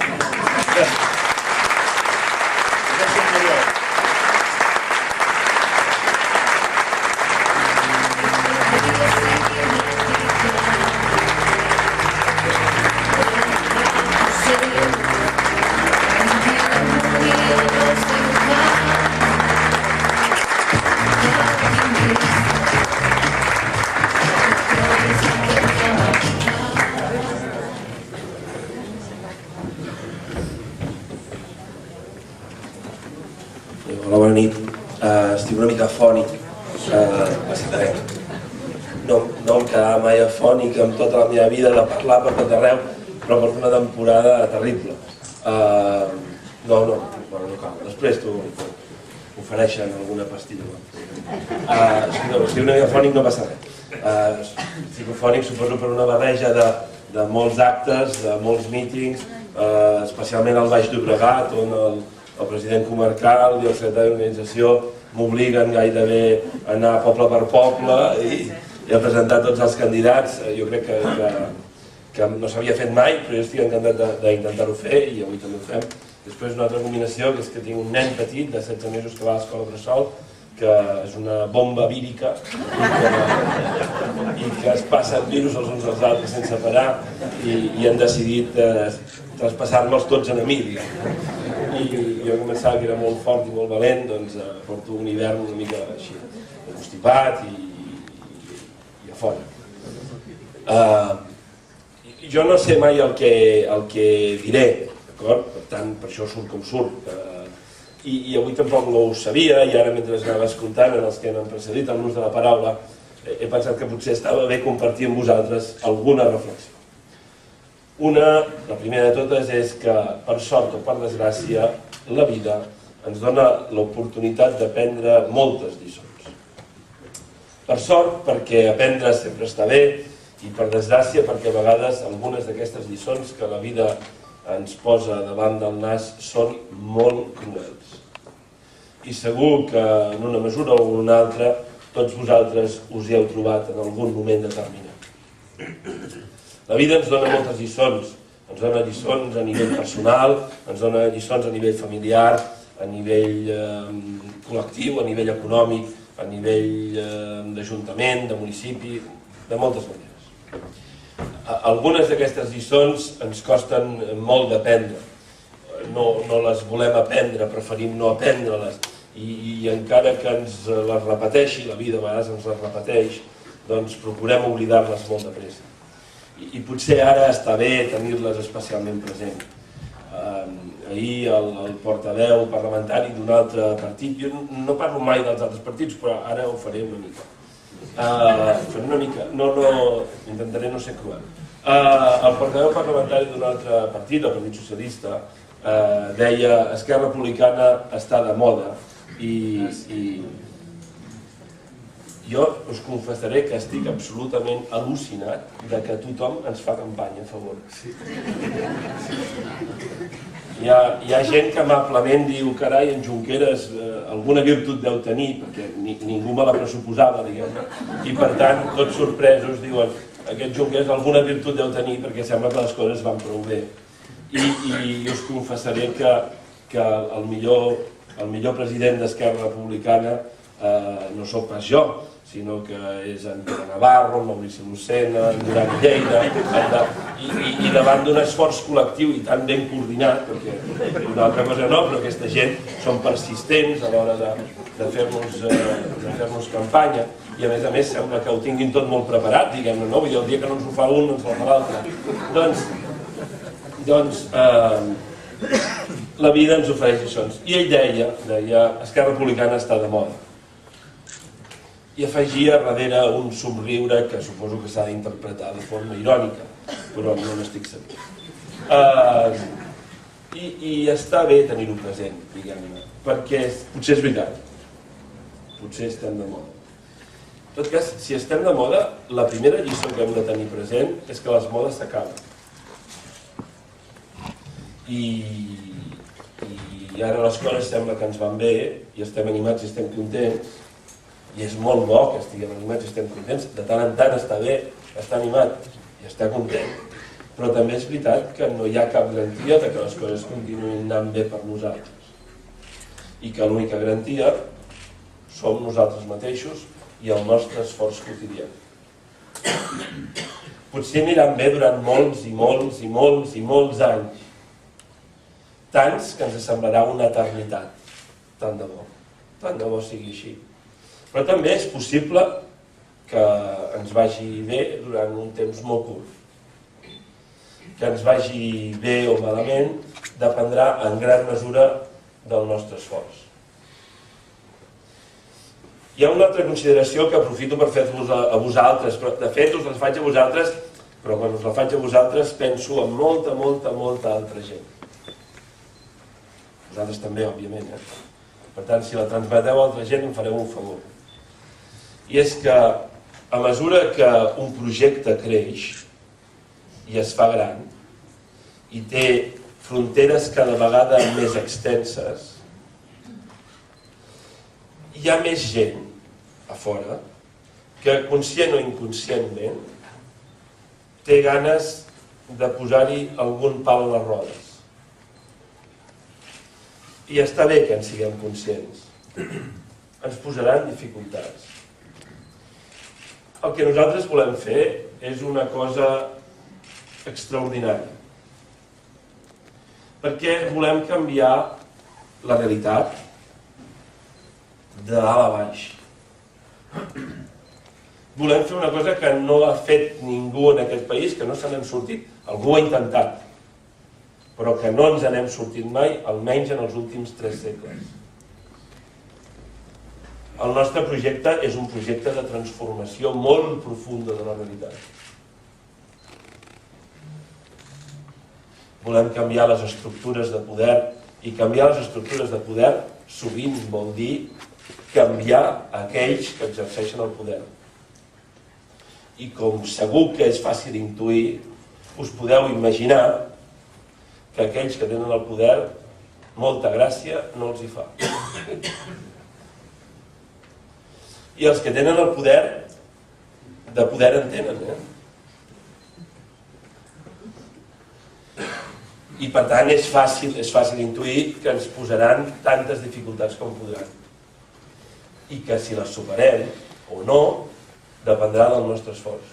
Hola, bona nit. Estic una mica afònic. No em quedava mai afònic amb tota la meva vida de parlar per tot arreu, però per una temporada terrible. No cal. Després t'ho ofereixen alguna pastilla. Estic una mica afònic, no passa res. Estic afònic suposo per una barreja de molts actes, de molts mítings, especialment al Baix Llobregat, on el president comarcal i el secretari d'organització m'obliguen gairebé a anar poble per poble i a presentar tots els candidats. Jo crec que no s'havia fet mai, però jo estic encantat d'intentar-ho fer i avui també ho fem. Després una altra combinació, que és que tinc un nen petit de 16 mesos que va a l'escola bressol, que és una bomba vírica i que es passen virus els uns als altres sense parar i han decidit traspassar-me'ls tots a mi, diguem. I jo començava que era molt fort i molt valent, doncs porto un hivern una mica així, constipat i a fora. Jo no sé mai el que diré, d'acord? Per tant, per això surt com surt. I avui tampoc no ho sabia, i ara mentre anava escoltant els que m'han precedit en l'ús de la paraula, he pensat que potser estava bé compartir amb vosaltres alguna reflexió. La primera de totes és que, per sort o per desgràcia, la vida ens dona l'oportunitat d'aprendre moltes lliçons. Per sort, perquè aprendre sempre està bé, i per desgràcia, perquè a vegades algunes d'aquestes lliçons que la vida ens posa davant del nas són molt cruels. I segur que en una mesura o en una altra tots vosaltres us hi heu trobat en algun moment determinat. La vida ens dona moltes lliçons. Ens dona lliçons a nivell personal, ens dona lliçons a nivell familiar, a nivell col·lectiu, a nivell econòmic, a nivell d'ajuntament, de municipi, de moltes maneres. Algunes d'aquestes lliçons ens costen molt d'aprendre. No les volem aprendre, preferim no aprendre-les. I encara que ens les repeteixi, la vida a vegades ens les repeteix, doncs procurem oblidar-les molt de pressa. I potser ara està bé tenir-les especialment present. Ahir el portaveu parlamentari d'un altre partit, jo no parlo mai dels altres partits, però ara ho faré una mica. Intentaré no ser cruel. El portaveu parlamentari d'un altre partit, el Partit Socialista, deia Esquerra Republicana està de moda i jo us confessaré que estic absolutament al·lucinat de que tothom ens fa campanya a favor. Hi ha gent que amablement diu carai, en Junqueras alguna virtut deu tenir, perquè ningú me la pressuposava, diguem-ne, i per tant, tots sorpresos diuen aquest Junqueras alguna virtut deu tenir perquè sembla que les coses van prou bé. I us confessaré que el millor president d'Esquerra Republicana no sóc pas jo, sinó que és en Pere Navarro, en Maurici Lucena, en Duran Lleida, i davant d'un esforç col·lectiu i tan ben coordinat, perquè una altra cosa no, però aquesta gent són persistents a l'hora de fer-nos campanya, i a més sembla que ho tinguin tot molt preparat, diguem-ne, no? Vull dir, el dia que no ens ho fa un, no ens ho fa l'altre. Doncs la vida ens ofereix lliçons. I ell deia, Esquerra Republicana està de moda. I afegia darrere un somriure que suposo que s'ha d'interpretar de forma irònica, però no n'estic segur. I està bé tenir-ho present, diguem-ne, perquè potser és veritat, potser estem de moda. En tot cas, si estem de moda, la primera lliçó que hem de tenir present és que les modes s'acaben. I ara les coses sembla que ens van bé, i estem animats i estem contents, i és molt bo que estiguem animats i estem contents, de tant en tant està bé estar animat i estar content, però també és veritat que no hi ha cap garantia de que les coses continuïn anant bé per nosaltres i que l'única garantia som nosaltres mateixos i el nostre esforç quotidià. Potser aniran bé durant molts i molts i molts i molts anys, tants que ens semblarà una eternitat, tant de bo sigui així. Però també és possible que ens vagi bé durant un temps molt curt. Que ens vagi bé o malament dependrà en gran mesura del nostre esforç. Hi ha una altra consideració que aprofito per fer-vos a vosaltres, però de fet us les faig a vosaltres, però quan us la faig a vosaltres penso en molta altra gent. Vosaltres també, òbviament. Per tant, si la transmeteu a altra gent em fareu un favor. I és que a mesura que un projecte creix i es fa gran i té fronteres cada vegada més extenses, hi ha més gent a fora que, conscient o inconscientment, té ganes de posar-hi algun pal a les rodes. I està bé que en siguem conscients. Ens posaran dificultats. El que nosaltres volem fer és una cosa extraordinària. Perquè volem canviar la realitat de dalt a baix. Volem fer una cosa que no ha fet ningú en aquest país, que no se n'han sortit. Algú ha intentat, però que no ens n'hem sortit mai, almenys en els últims 3 segles. El nostre projecte és un projecte de transformació molt profunda de la realitat. Volem canviar les estructures de poder, i canviar les estructures de poder sovint vol dir canviar aquells que exerceixen el poder. I com segur que és fàcil intuir, us podeu imaginar que aquells que tenen el poder molta gràcia no els hi fa. I els que tenen el poder, de poder en tenen, I per tant és fàcil intuir que ens posaran tantes dificultats com podran. I que si les superem o no, dependrà del nostre esforç.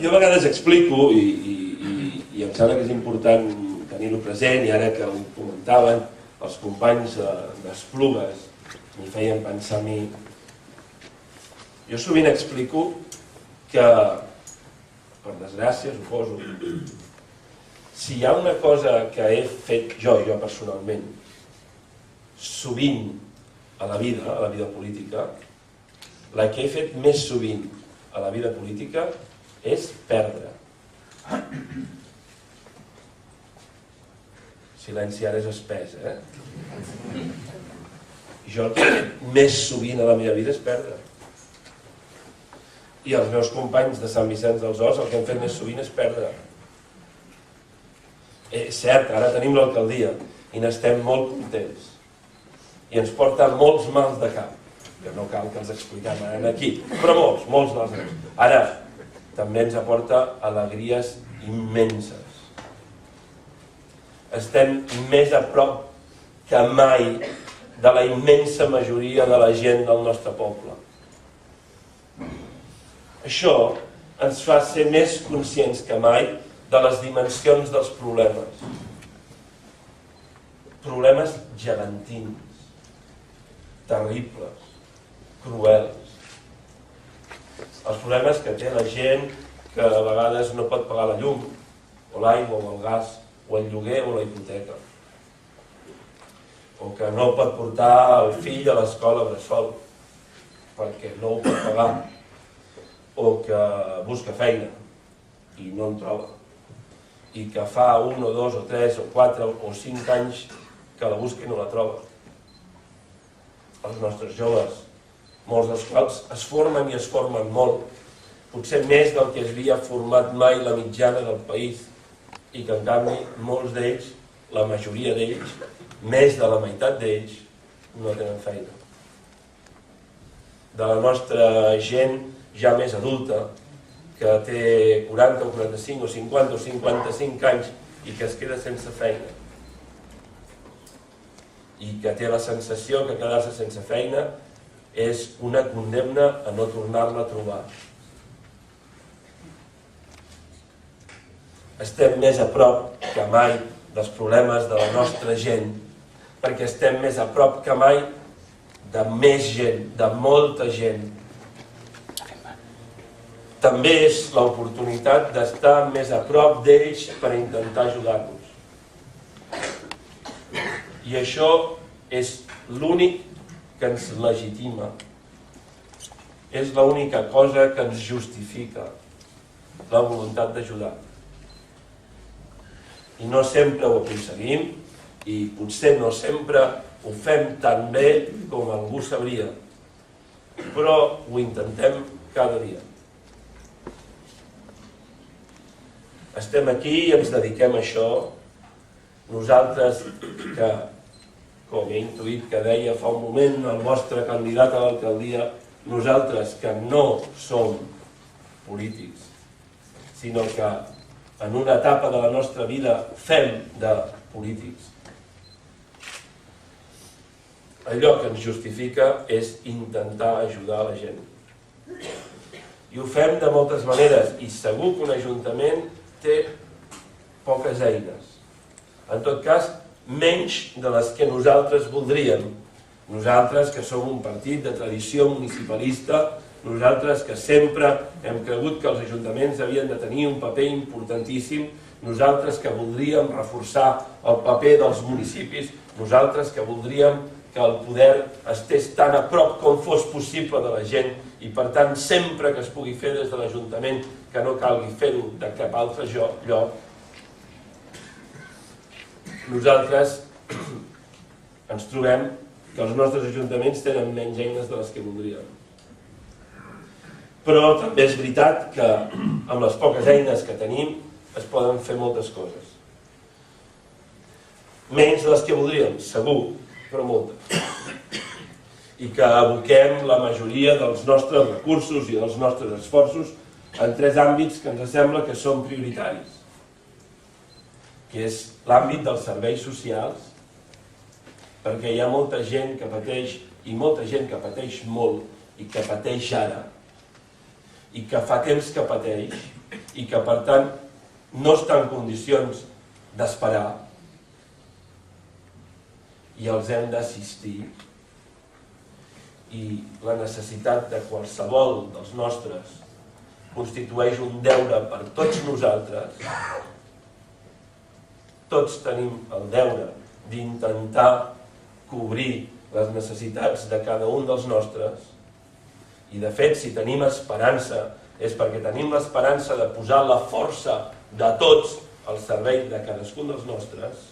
Jo a vegades explico, i em sembla que és important tenir-ho present, i ara que ho comentaven els companys d'Esplugues, m'hi feien pensar a mi. Jo sovint explico que, per desgràcia, suposo, si hi ha una cosa que he fet jo personalment, sovint a la vida política, la que he fet més sovint a la vida política és perdre. Silenci ara és espès, Jo el que he fet més sovint a la meva vida és perdre. I els meus companys de Sant Vicenç dels Horts el que han fet més sovint és perdre. És cert, ara tenim l'alcaldia i n'estem molt contents. I ens porta molts mals de cap, que no cal que els expliquem ara aquí, però molts mals de cap. Ara, també ens aporta alegries immenses. Estem més a prop que mai de la immensa majoria de la gent del nostre poble. Això ens fa ser més conscients que mai de les dimensions dels problemes. Problemes gegantins, terribles, cruels. Els problemes que té la gent que a vegades no pot pagar la llum, o l'aigua, o el gas, o el lloguer, o la hipoteca. O que no pot portar el fill a l'escola bressol, perquè no ho pot pagar. O que busca feina i no en troba. I que fa 1 o 2 o 3 o 4 o 5 anys que la busca i no la troba. Els nostres joves, molts dels quals es formen i es formen molt, potser més del que es havia format mai la mitjana del país, i que en canvi molts d'ells, la majoria d'ells, més de la meitat d'ells, no tenen feina. De la nostra gent ja més adulta, que té 40 o 45 o 50 o 55 anys i que es queda sense feina. I que té la sensació que quedar-se sense feina és una condemna a no tornar-la a trobar. Estem més a prop que mai dels problemes de la nostra gent, perquè estem més a prop que mai de més gent, de molta gent. També és l'oportunitat d'estar més a prop d'ells per intentar ajudar-los. I això és l'únic que ens legitima, és l'única cosa que ens justifica la voluntat d'ajudar. I no sempre ho aconseguim, i potser no sempre ho fem tan bé com algú sabria, però ho intentem cada dia. Estem aquí i ens dediquem a això, nosaltres que, com he intuït que deia fa un moment el vostre candidat a l'alcaldia, nosaltres que no som polítics, sinó que en una etapa de la nostra vida fem de polítics. Allò que ens justifica és intentar ajudar la gent. I ho fem de moltes maneres, i segur que un ajuntament té poques eines. En tot cas, menys de les que nosaltres voldríem. Nosaltres, que som un partit de tradició municipalista, nosaltres que sempre hem cregut que els ajuntaments havien de tenir un paper importantíssim, nosaltres que voldríem reforçar el paper dels municipis, nosaltres que voldríem que el poder estés tan a prop com fos possible de la gent i, per tant, sempre que es pugui fer des de l'Ajuntament, que no calgui fer-ho de cap altre lloc, nosaltres ens trobem que els nostres ajuntaments tenen menys eines de les que voldríem. Però també és veritat que amb les poques eines que tenim es poden fer moltes coses. Menys de les que voldríem, segur, però moltes. I que aboquem la majoria dels nostres recursos i dels nostres esforços en 3 àmbits que ens sembla que són prioritaris, que és l'àmbit dels serveis socials, perquè hi ha molta gent que pateix, i molta gent que pateix molt, i que pateix ara, i que fa temps que pateix, i que per tant no està en condicions d'esperar, i els hem d'assistir, i la necessitat de qualsevol dels nostres constitueix un deure per tots nosaltres. Tots tenim el deure d'intentar cobrir les necessitats de cada un dels nostres, i de fet, si tenim esperança, és perquè tenim l'esperança de posar la força de tots al servei de cadascun dels nostres,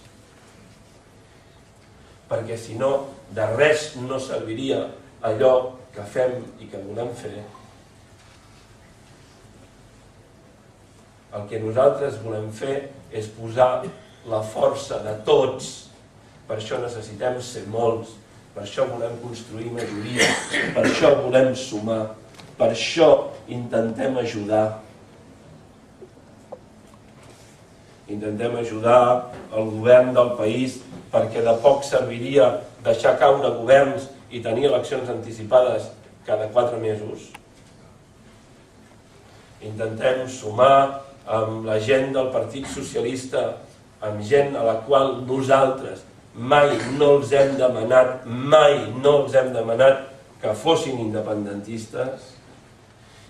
perquè si no, de res no serviria allò que fem i que volem fer. El que nosaltres volem fer és posar la força de tots. Per això necessitem ser molts, per això volem construir majoria, per això volem sumar, per això intentem ajudar. Intentem ajudar el govern del país, perquè de poc serviria deixar caure governs i tenir eleccions anticipades cada 4 mesos. Intentem sumar amb la gent del Partit Socialista, amb gent a la qual nosaltres mai no els hem demanat que fossin independentistes,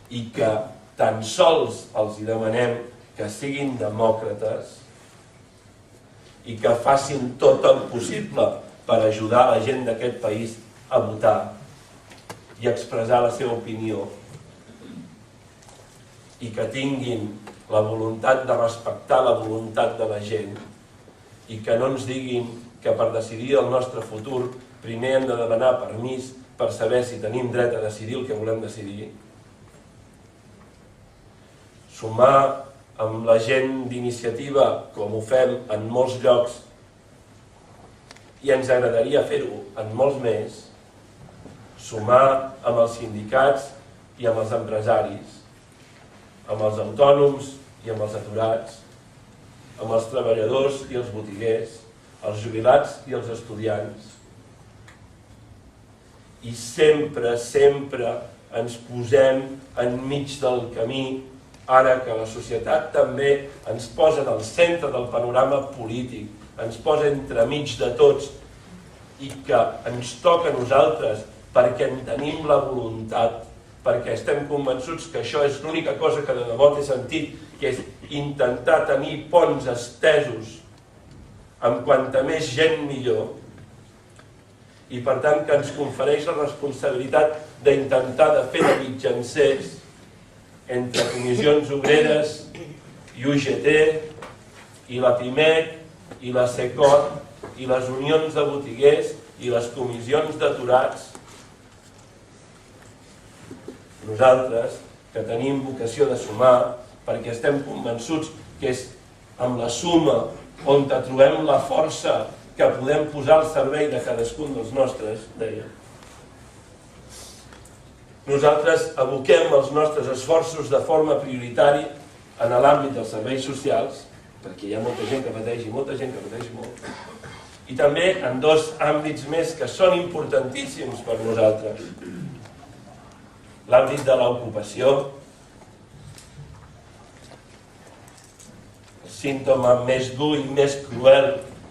i que tan sols els demanem que siguin demòcrates i que facin tot el possible per ajudar la gent d'aquest país a votar i expressar la seva opinió, i que tinguin la voluntat de respectar la voluntat de la gent, i que no ens diguin que per decidir el nostre futur primer hem de demanar permís per saber si tenim dret a decidir el que volem decidir. Sumar amb la gent d'iniciativa, com ho fem en molts llocs, i ens agradaria fer-ho en molts més, sumar amb els sindicats i amb els empresaris, amb els autònoms i amb els aturats, amb els treballadors i els botiguers, els jubilats i els estudiants. I sempre, sempre ens posem enmig del camí, ara que la societat també ens posa en el centre del panorama polític, ens posa entremig de tots, i que ens toca a nosaltres perquè en tenim la voluntat, perquè estem convençuts que això és l'única cosa que de debò té sentit, que és intentar tenir ponts estesos amb quanta més gent millor. i per tant que ens confereix la responsabilitat d'intentar de fer de mitjancers entre comissions obreres i UGT i la PIMEC i la SECOT i les unions de botiguers i les comissions d'aturats. Nosaltres, que tenim vocació de sumar, perquè estem convençuts que és amb la suma on trobem la força que podem posar al servei de cadascun dels nostres, deia. Nosaltres aboquem els nostres esforços de forma prioritària en l'àmbit dels serveis socials, perquè hi ha molta gent que pateix i molta gent que pateix molt, i també en dos àmbits més que són importantíssims per nosaltres. L'àmbit de l'ocupació, el símptoma més dur i més cruel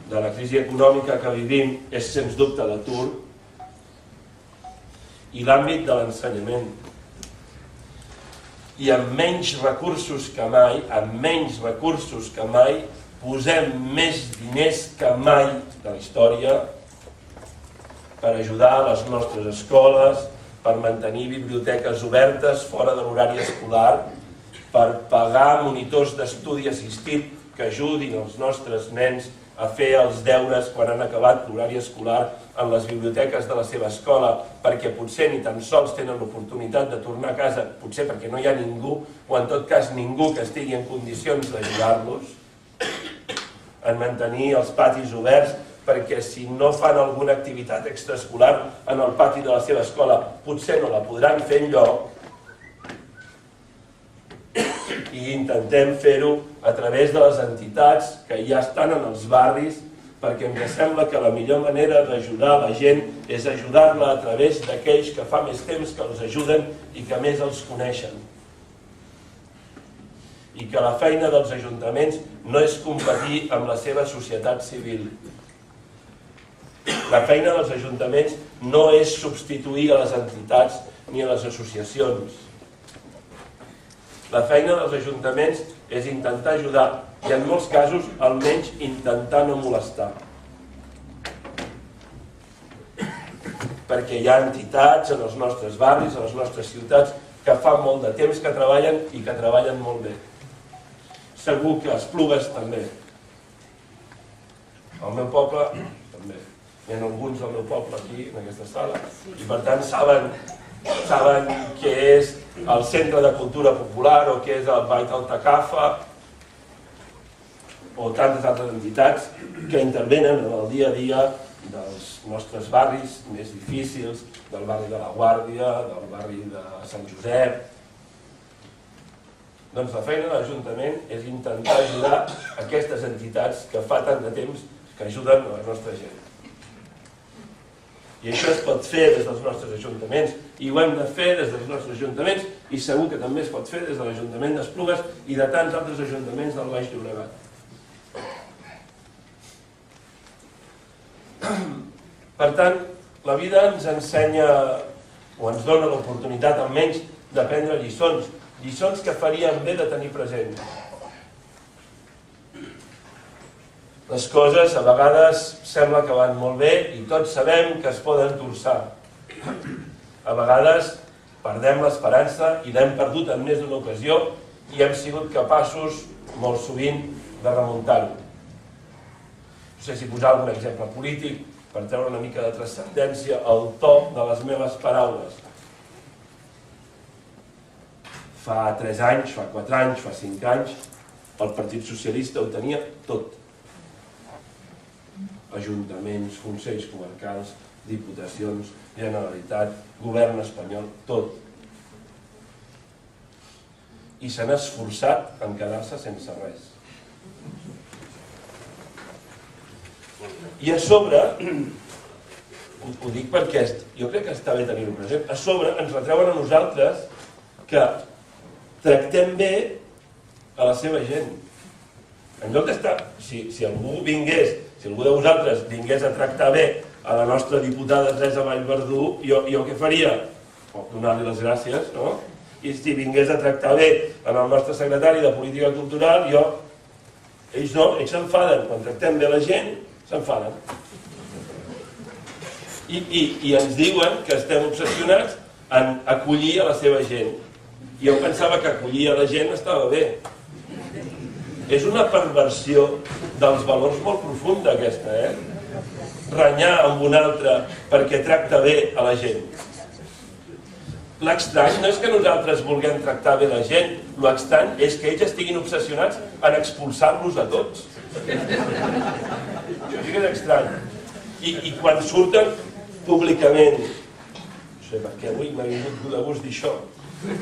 de la crisi econòmica que vivim és sens dubte l'atur, i l'àmbit de l'ensenyament. I amb menys recursos que mai, posem més diners que mai de la història per ajudar a les nostres escoles, per mantenir biblioteques obertes fora de l'horari escolar, per pagar monitors d'estudi assistit que ajudin els nostres nens a fer els deures quan han acabat l'horari escolar en les biblioteques de la seva escola, perquè potser ni tan sols tenen l'oportunitat de tornar a casa, potser perquè no hi ha ningú, o en tot cas ningú que estigui en condicions d'ajudar-los, en mantenir els patis oberts, perquè si no fan alguna activitat extraescolar en el pati de la seva escola, potser no la podran fer enlloc, i intentem fer-ho a través de les entitats que ja estan en els barris, perquè ens sembla que la millor manera d'ajudar la gent és ajudar-la a través d'aquells que fa més temps que els ajuden i que més els coneixen. I que la feina dels ajuntaments no és competir amb la seva societat civil. La feina dels ajuntaments no és substituir a les entitats ni a les associacions. La feina dels ajuntaments és intentar ajudar i en molts casos almenys intentar no molestar. Perquè hi ha entitats en els nostres barris, a les nostres ciutats, que fa molt de temps que treballen i que treballen molt bé. Segur que Esplugues també. Al meu poble també. Hi ha alguns del meu poble aquí, en aquesta sala, i per tant saben què és el Centre de Cultura Popular o què és el Bait Altacafa o tantes altres entitats que intervenen en el dia a dia dels nostres barris més difícils, del barri de la Guàrdia, del barri de Sant Josep. Doncs la feina de l'Ajuntament és intentar ajudar aquestes entitats que fa tant de temps que ajuden a la nostra gent. I això es pot fer des dels nostres ajuntaments, i ho hem de fer des dels nostres ajuntaments, i segur que també es pot fer des de l'Ajuntament d'Esplugues i de tants altres ajuntaments del Baix Llobregat. Per tant, la vida ens ensenya, o ens dona l'oportunitat almenys, d'aprendre lliçons, lliçons que farien bé de tenir present. Les coses a vegades sembla que van molt bé i tots sabem que es poden torçar. A vegades perdem l'esperança i l'hem perdut en més d'una ocasió i hem sigut capaços molt sovint de remuntar-ho. No sé si posar algun exemple polític per treure una mica de transcendència al to de les meves paraules. Fa 3 anys, fa 4 anys, fa 5 anys, el Partit Socialista ho tenia tot. Ajuntaments, consells comarcals, diputacions, Generalitat, govern espanyol, tot. I s'han esforçat en quedar-se sense res. I a sobre, ho dic perquè jo crec que està bé tenir-ho present, a sobre ens retreuen a nosaltres que tractem bé a la seva gent. En lloc d'estar, si algú vingués, si algú de vosaltres vingués a tractar bé a la nostra diputada Teresa Vallverdú, jo què faria? Donar-li les gràcies, no? I si vingués a tractar bé en el nostre secretari de Política Cultural, ells no, ells s'enfaden. Quan tractem bé la gent, s'enfaden. I ens diuen que estem obsessionats en acollir a la seva gent. Jo pensava que acollir a la gent estava bé. És una perversió dels valors molt profunda aquesta, renyar amb un altre perquè tracta bé a la gent. L'estrany no és que nosaltres vulguem tractar bé la gent, l'estrany és que ells estiguin obsessionats en expulsar-los a tots. Això sí que és estrany. I quan surten públicament, no sé per què avui m'ha vingut de gust dir això,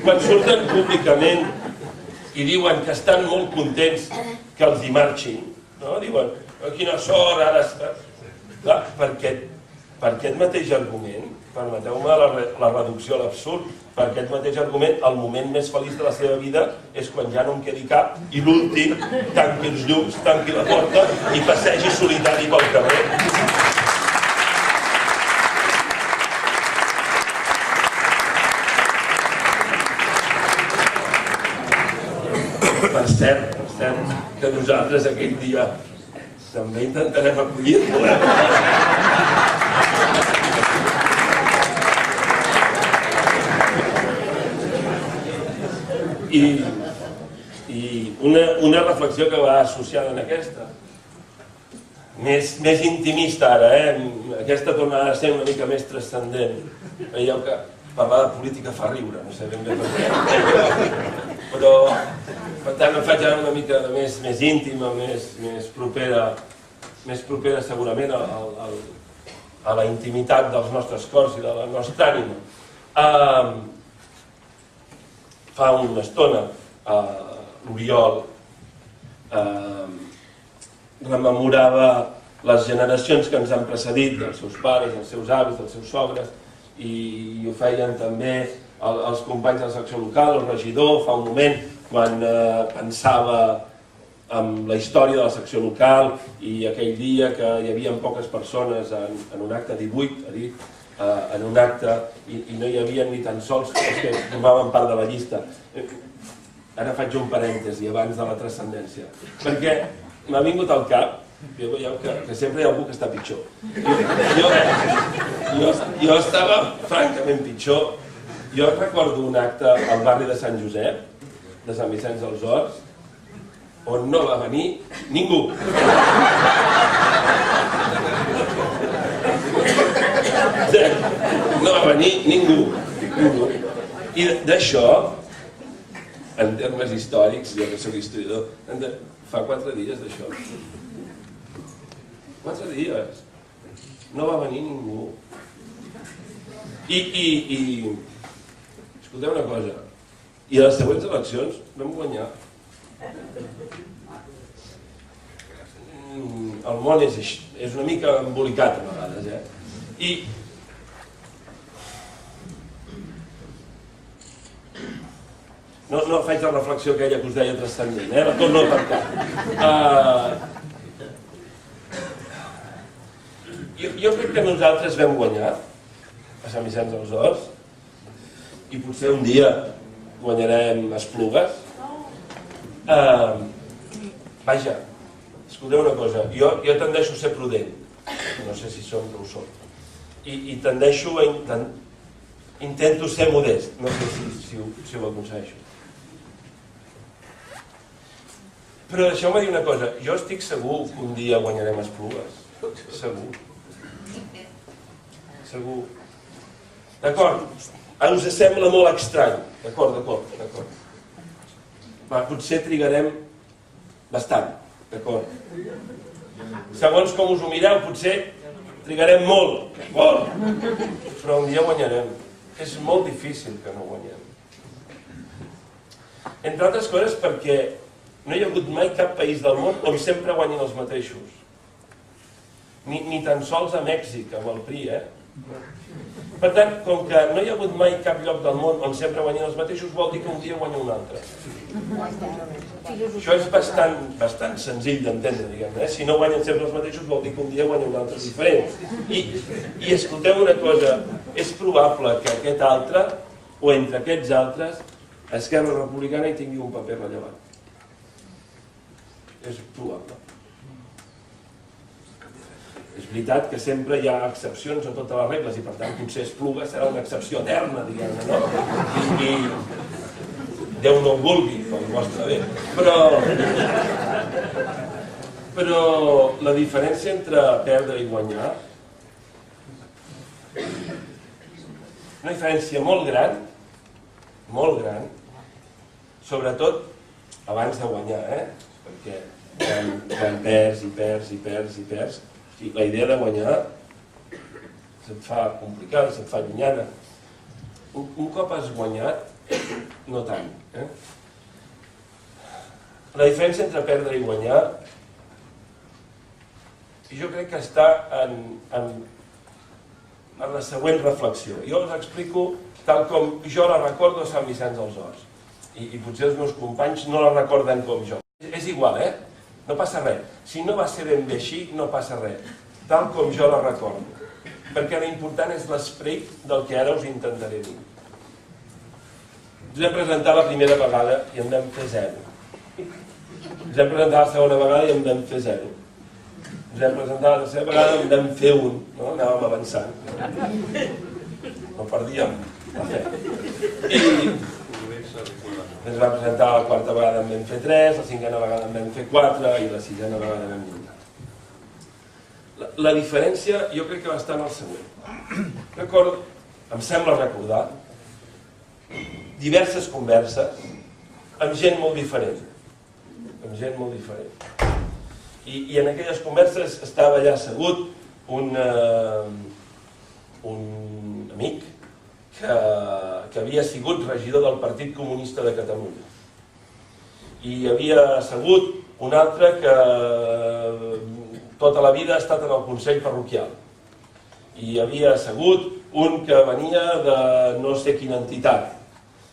quan surten públicament i diuen que estan molt contents que els hi marxin, no? Diuen, quina sort, ara està... Clar, per aquest mateix argument, permeteu-me la reducció a l'absurd, per aquest mateix argument, el moment més feliç de la seva vida és quan ja no en quedi cap i l'últim tanqui els llums, tanqui la porta i passegi solitari pel carrer. Per cert, que nosaltres aquell dia també intentarem acollir-lo, I una reflexió que va associada en aquesta, més intimista ara, aquesta torna a ser una mica més transcendent. Veieu que parlar de política fa riure, no sé ben bé per què, però per tant em faig ara una mica més íntima, més propera segurament a la intimitat dels nostres cors i de la nostra ànima. Fa una estona l'Oriol rememorava les generacions que ens han precedit, els seus pares, els seus avis, els seus sogres, i ho feien també els companys de la secció local, el regidor, fa un moment, quan pensava en la història de la secció local i aquell dia que hi havia poques persones en un acte, 18, ha dit, en un acte, i no hi havia ni tan sols els que formaven part de la llista. Ara faig un parèntesi abans de la transcendència, perquè m'ha vingut al cap, veieu que sempre hi ha algú que està pitjor. Jo estava francament pitjor. Jo recordo un acte al barri de Sant Josep, de Sant Vicenç dels Horts, on no va venir ningú. No va venir ningú. I d'això, en termes històrics, jo que soc historiador, fa 4 dies d'això. 4 dies. No va venir ningú. I escolteu una cosa, i a les següents eleccions vam guanyar. El món és una mica embolicat a vegades, I no faig la reflexió aquella que us deia transcendent, la torno a aparcar. Jo crec que nosaltres vam guanyar a Sant Vicenç dels Horts i potser un dia guanyarem Esplugues. Vaja, escolteu una cosa, jo tendeixo a ser prudent, no sé si som o ho som, i tendeixo a intento ser modest, no sé si ho aconsegueixo. Però deixeu-me dir una cosa, jo estic segur que un dia guanyarem Esplugues, segur. D'acord, us sembla molt estrany, d'acord. Potser trigarem bastant, d'acord. Segons com us ho mireu, potser trigarem molt, però un dia guanyarem. És molt difícil que no guanyem. Entre altres coses perquè no hi ha hagut mai cap país del món on sempre guanyin els mateixos. Ni tan sols a Mèxic, amb el PRI, Per tant, com que no hi ha hagut mai cap lloc del món on sempre guanyin els mateixos, vol dir que un dia guanya un altre. Això és bastant senzill d'entendre, diguem-ne. Si no guanyen sempre els mateixos, vol dir que un dia guanya un altre diferent. I escolteu una cosa, és probable que aquest altre, o entre aquests altres, Esquerra Republicana hi tingui un paper rellevant. És probable. És veritat que sempre hi ha excepcions a totes les regles i per tant potser Espluga serà una excepció eterna, diguem-ne, no? I Déu no ho vulgui, pel vostre bé. Però la diferència entre perdre i guanyar, una diferència molt gran, sobretot abans de guanyar, perquè quan perds i perds, la idea de guanyar se't fa complicada, se't fa llunyana. Un cop has guanyat, no tant. La diferència entre perdre i guanyar jo crec que està en la següent reflexió. Jo us explico tal com jo la recordo a Sant Vicenç dels Horts. I potser els meus companys no la recorden com jo. És igual, no passa res. Si no va ser ben bé així, no passa res. Tal com jo la recordo. Perquè l'important és l'esperit del que ara us intentaré dir. Ens vam presentar la primera vegada i en vam fer 0. Ens vam presentar la segona vegada i en vam fer 0. Ens vam presentar la tercera vegada i en vam fer 1. No? Anàvem avançant. No perdíem la fe. I ens vam presentar la quarta vegada en vam fer 3, la cinquena vegada en vam fer 4 i la sisena vegada en vam fer 1. La diferència jo crec que va estar en el següent. Recordo, em sembla recordar, diverses converses amb gent molt diferent. I en aquelles converses estava allà assegut un amic que havia sigut regidor del Partit Comunista de Catalunya. I hi havia assegut un altre que tota la vida ha estat en el Consell Parroquial. I hi havia assegut un que venia de no sé quina entitat.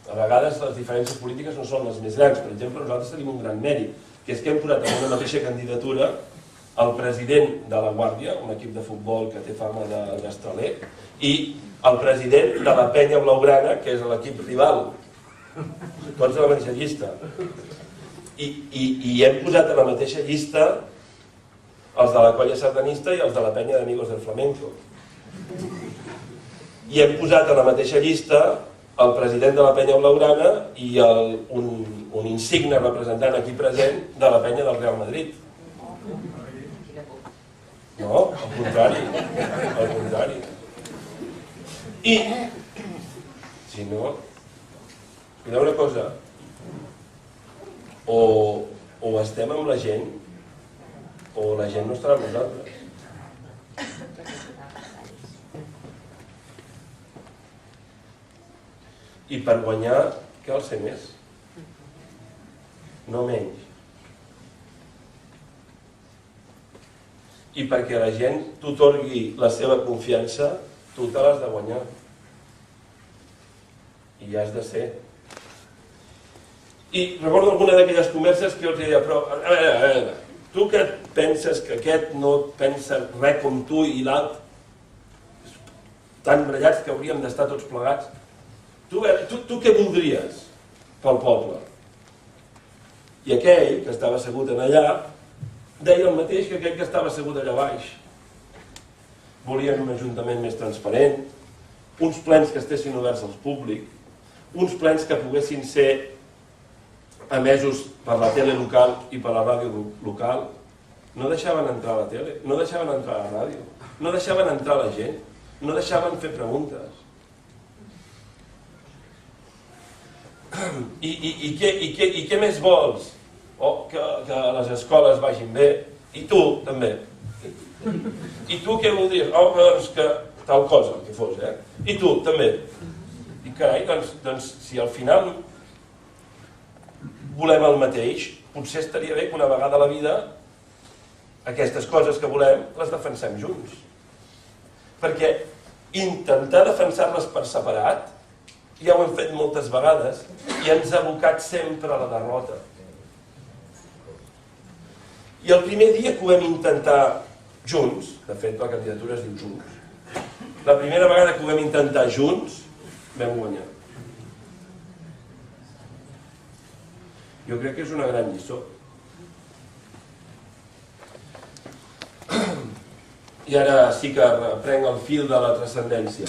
A vegades les diferències polítiques no són les més grans. Per exemple, nosaltres tenim un gran mèrit, que és que hem posat en una mateixa candidatura el president de la Guàrdia, un equip de futbol que té fama de gastraler, i el president de la Penya Blaugrana, que és l'equip rival. Tots a la mateixa llista. I hem posat a la mateixa llista els de la colla sardanista i els de la Penya d'Amigos del Flamenco. I hem posat a la mateixa llista el president de la Penya Blaugrana i un insigne representant aquí present de la Penya del Real Madrid. No, al contrari. I, si no, hi ha una cosa, o estem amb la gent, o la gent no estarà amb nosaltres. I per guanyar cal ser més, no menys. I perquè la gent t'atorgui la seva confiança, tu te l'has de guanyar. I ja has de ser. I recordo alguna d'aquelles converses que jo els deia, però, a veure, tu que penses que aquest no pensa res com tu i l'altre, tan brallats que hauríem d'estar tots plegats, tu què voldries pel poble? I aquell que estava assegut allà deia el mateix que aquell que estava assegut allà baix. Volien un ajuntament més transparent, uns plens que estessin oberts al públic, uns plens que poguessin ser emesos per la tele local i per la ràdio local. No deixaven entrar la tele, no deixaven entrar la ràdio, no deixaven entrar la gent, no deixaven fer preguntes. I què més vols? Que les escoles vagin bé. I tu, també. I tu què voldries? Doncs que tal cosa, que fos, I tu, també. I carai, doncs, si al final volem el mateix, potser estaria bé que una vegada a la vida aquestes coses que volem les defensem junts. Perquè intentar defensar-les per separat, ja ho hem fet moltes vegades, i ens ha abocat sempre a la derrota. I el primer dia que ho vam intentar junts, de fet la candidatura es diu Junts, la primera vegada que ho vam intentar junts, vam guanyar. Jo crec que és una gran lliçó. I ara sí que reprenc el fil de la transcendència.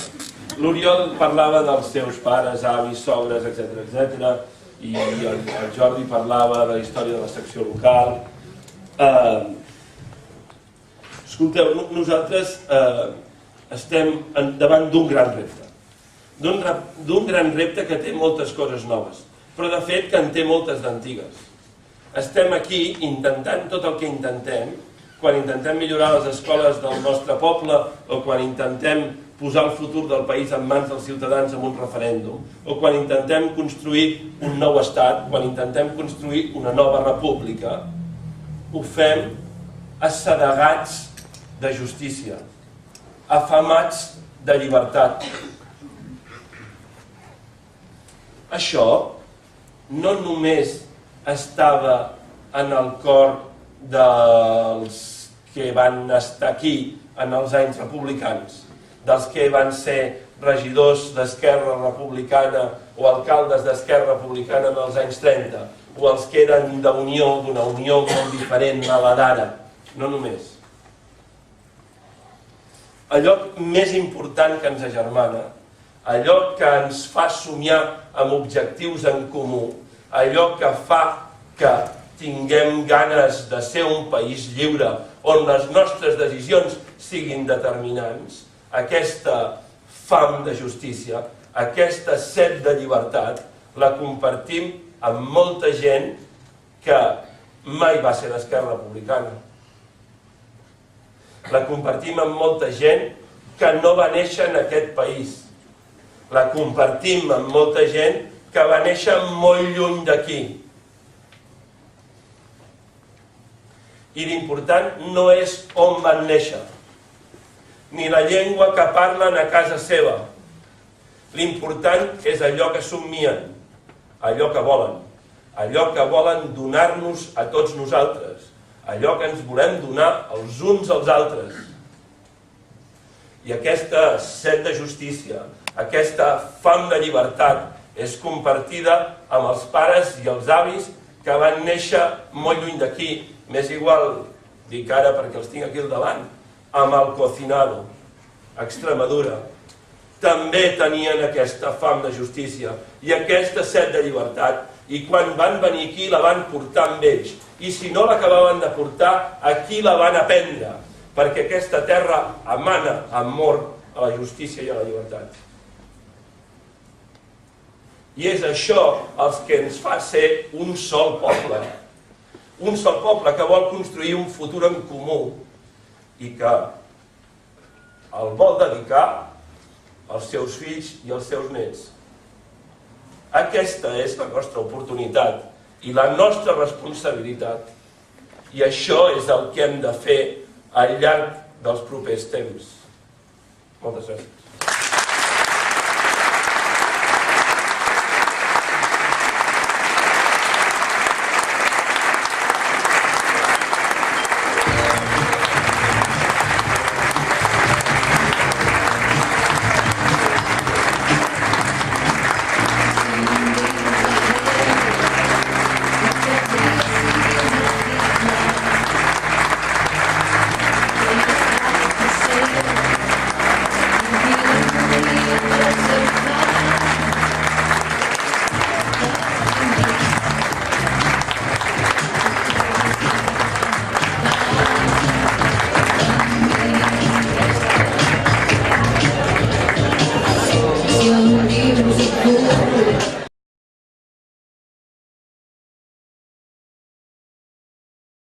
L'Oriol parlava dels seus pares, avis, sogres, etc. I el Jordi parlava de la història de la secció local. Escolteu, nosaltres estem davant d'un gran repte. D'un gran repte que té moltes coses noves, però de fet que en té moltes d'antigues. Estem aquí intentant tot el que intentem, quan intentem millorar les escoles del nostre poble o quan intentem posar el futur del país en mans dels ciutadans amb un referèndum, o quan intentem construir un nou estat, quan intentem construir una nova república, ho fem assedegats de justícia, afamats de llibertat. Això no només estava en el cor dels que van estar aquí en els anys republicans, dels que van ser regidors d'Esquerra Republicana o alcaldes d'Esquerra Republicana en els anys 30, o els que eren d'Unió, d'una Unió molt diferent a la d'ara. No només. Allò més important que ens agermana, allò que ens fa somiar amb objectius en comú, allò que fa que tinguem ganes de ser un país lliure on les nostres decisions siguin determinants, aquesta fam de justícia, aquesta set de llibertat, la compartim amb molta gent que mai va ser d'Esquerra Republicana. La compartim amb molta gent que no va néixer en aquest país. La compartim amb molta gent que va néixer molt lluny d'aquí. I l'important no és on van néixer, ni la llengua que parlen a casa seva. L'important és allò que somnien, allò que volen donar-nos a tots nosaltres, allò que ens volem donar els uns als altres. I aquesta set de justícia, aquesta fam de llibertat, és compartida amb els pares i els avis que van néixer molt lluny d'aquí. M'és igual, dic ara perquè els tinc aquí al davant, amb el Cocinado, a Extremadura. També tenien aquesta fam de justícia i aquesta set de llibertat. I quan van venir aquí la van portar amb ells. I si no l'acabaven de portar, aquí la van aprendre, perquè aquesta terra emana amor a la justícia i a la llibertat. I és això el que ens fa ser un sol poble. Un sol poble que vol construir un futur en comú i que el vol dedicar als seus fills i als seus nets. Aquesta és la nostra oportunitat i la nostra responsabilitat. I això és el que hem de fer al llarg dels propers temps. Moltes gràcies.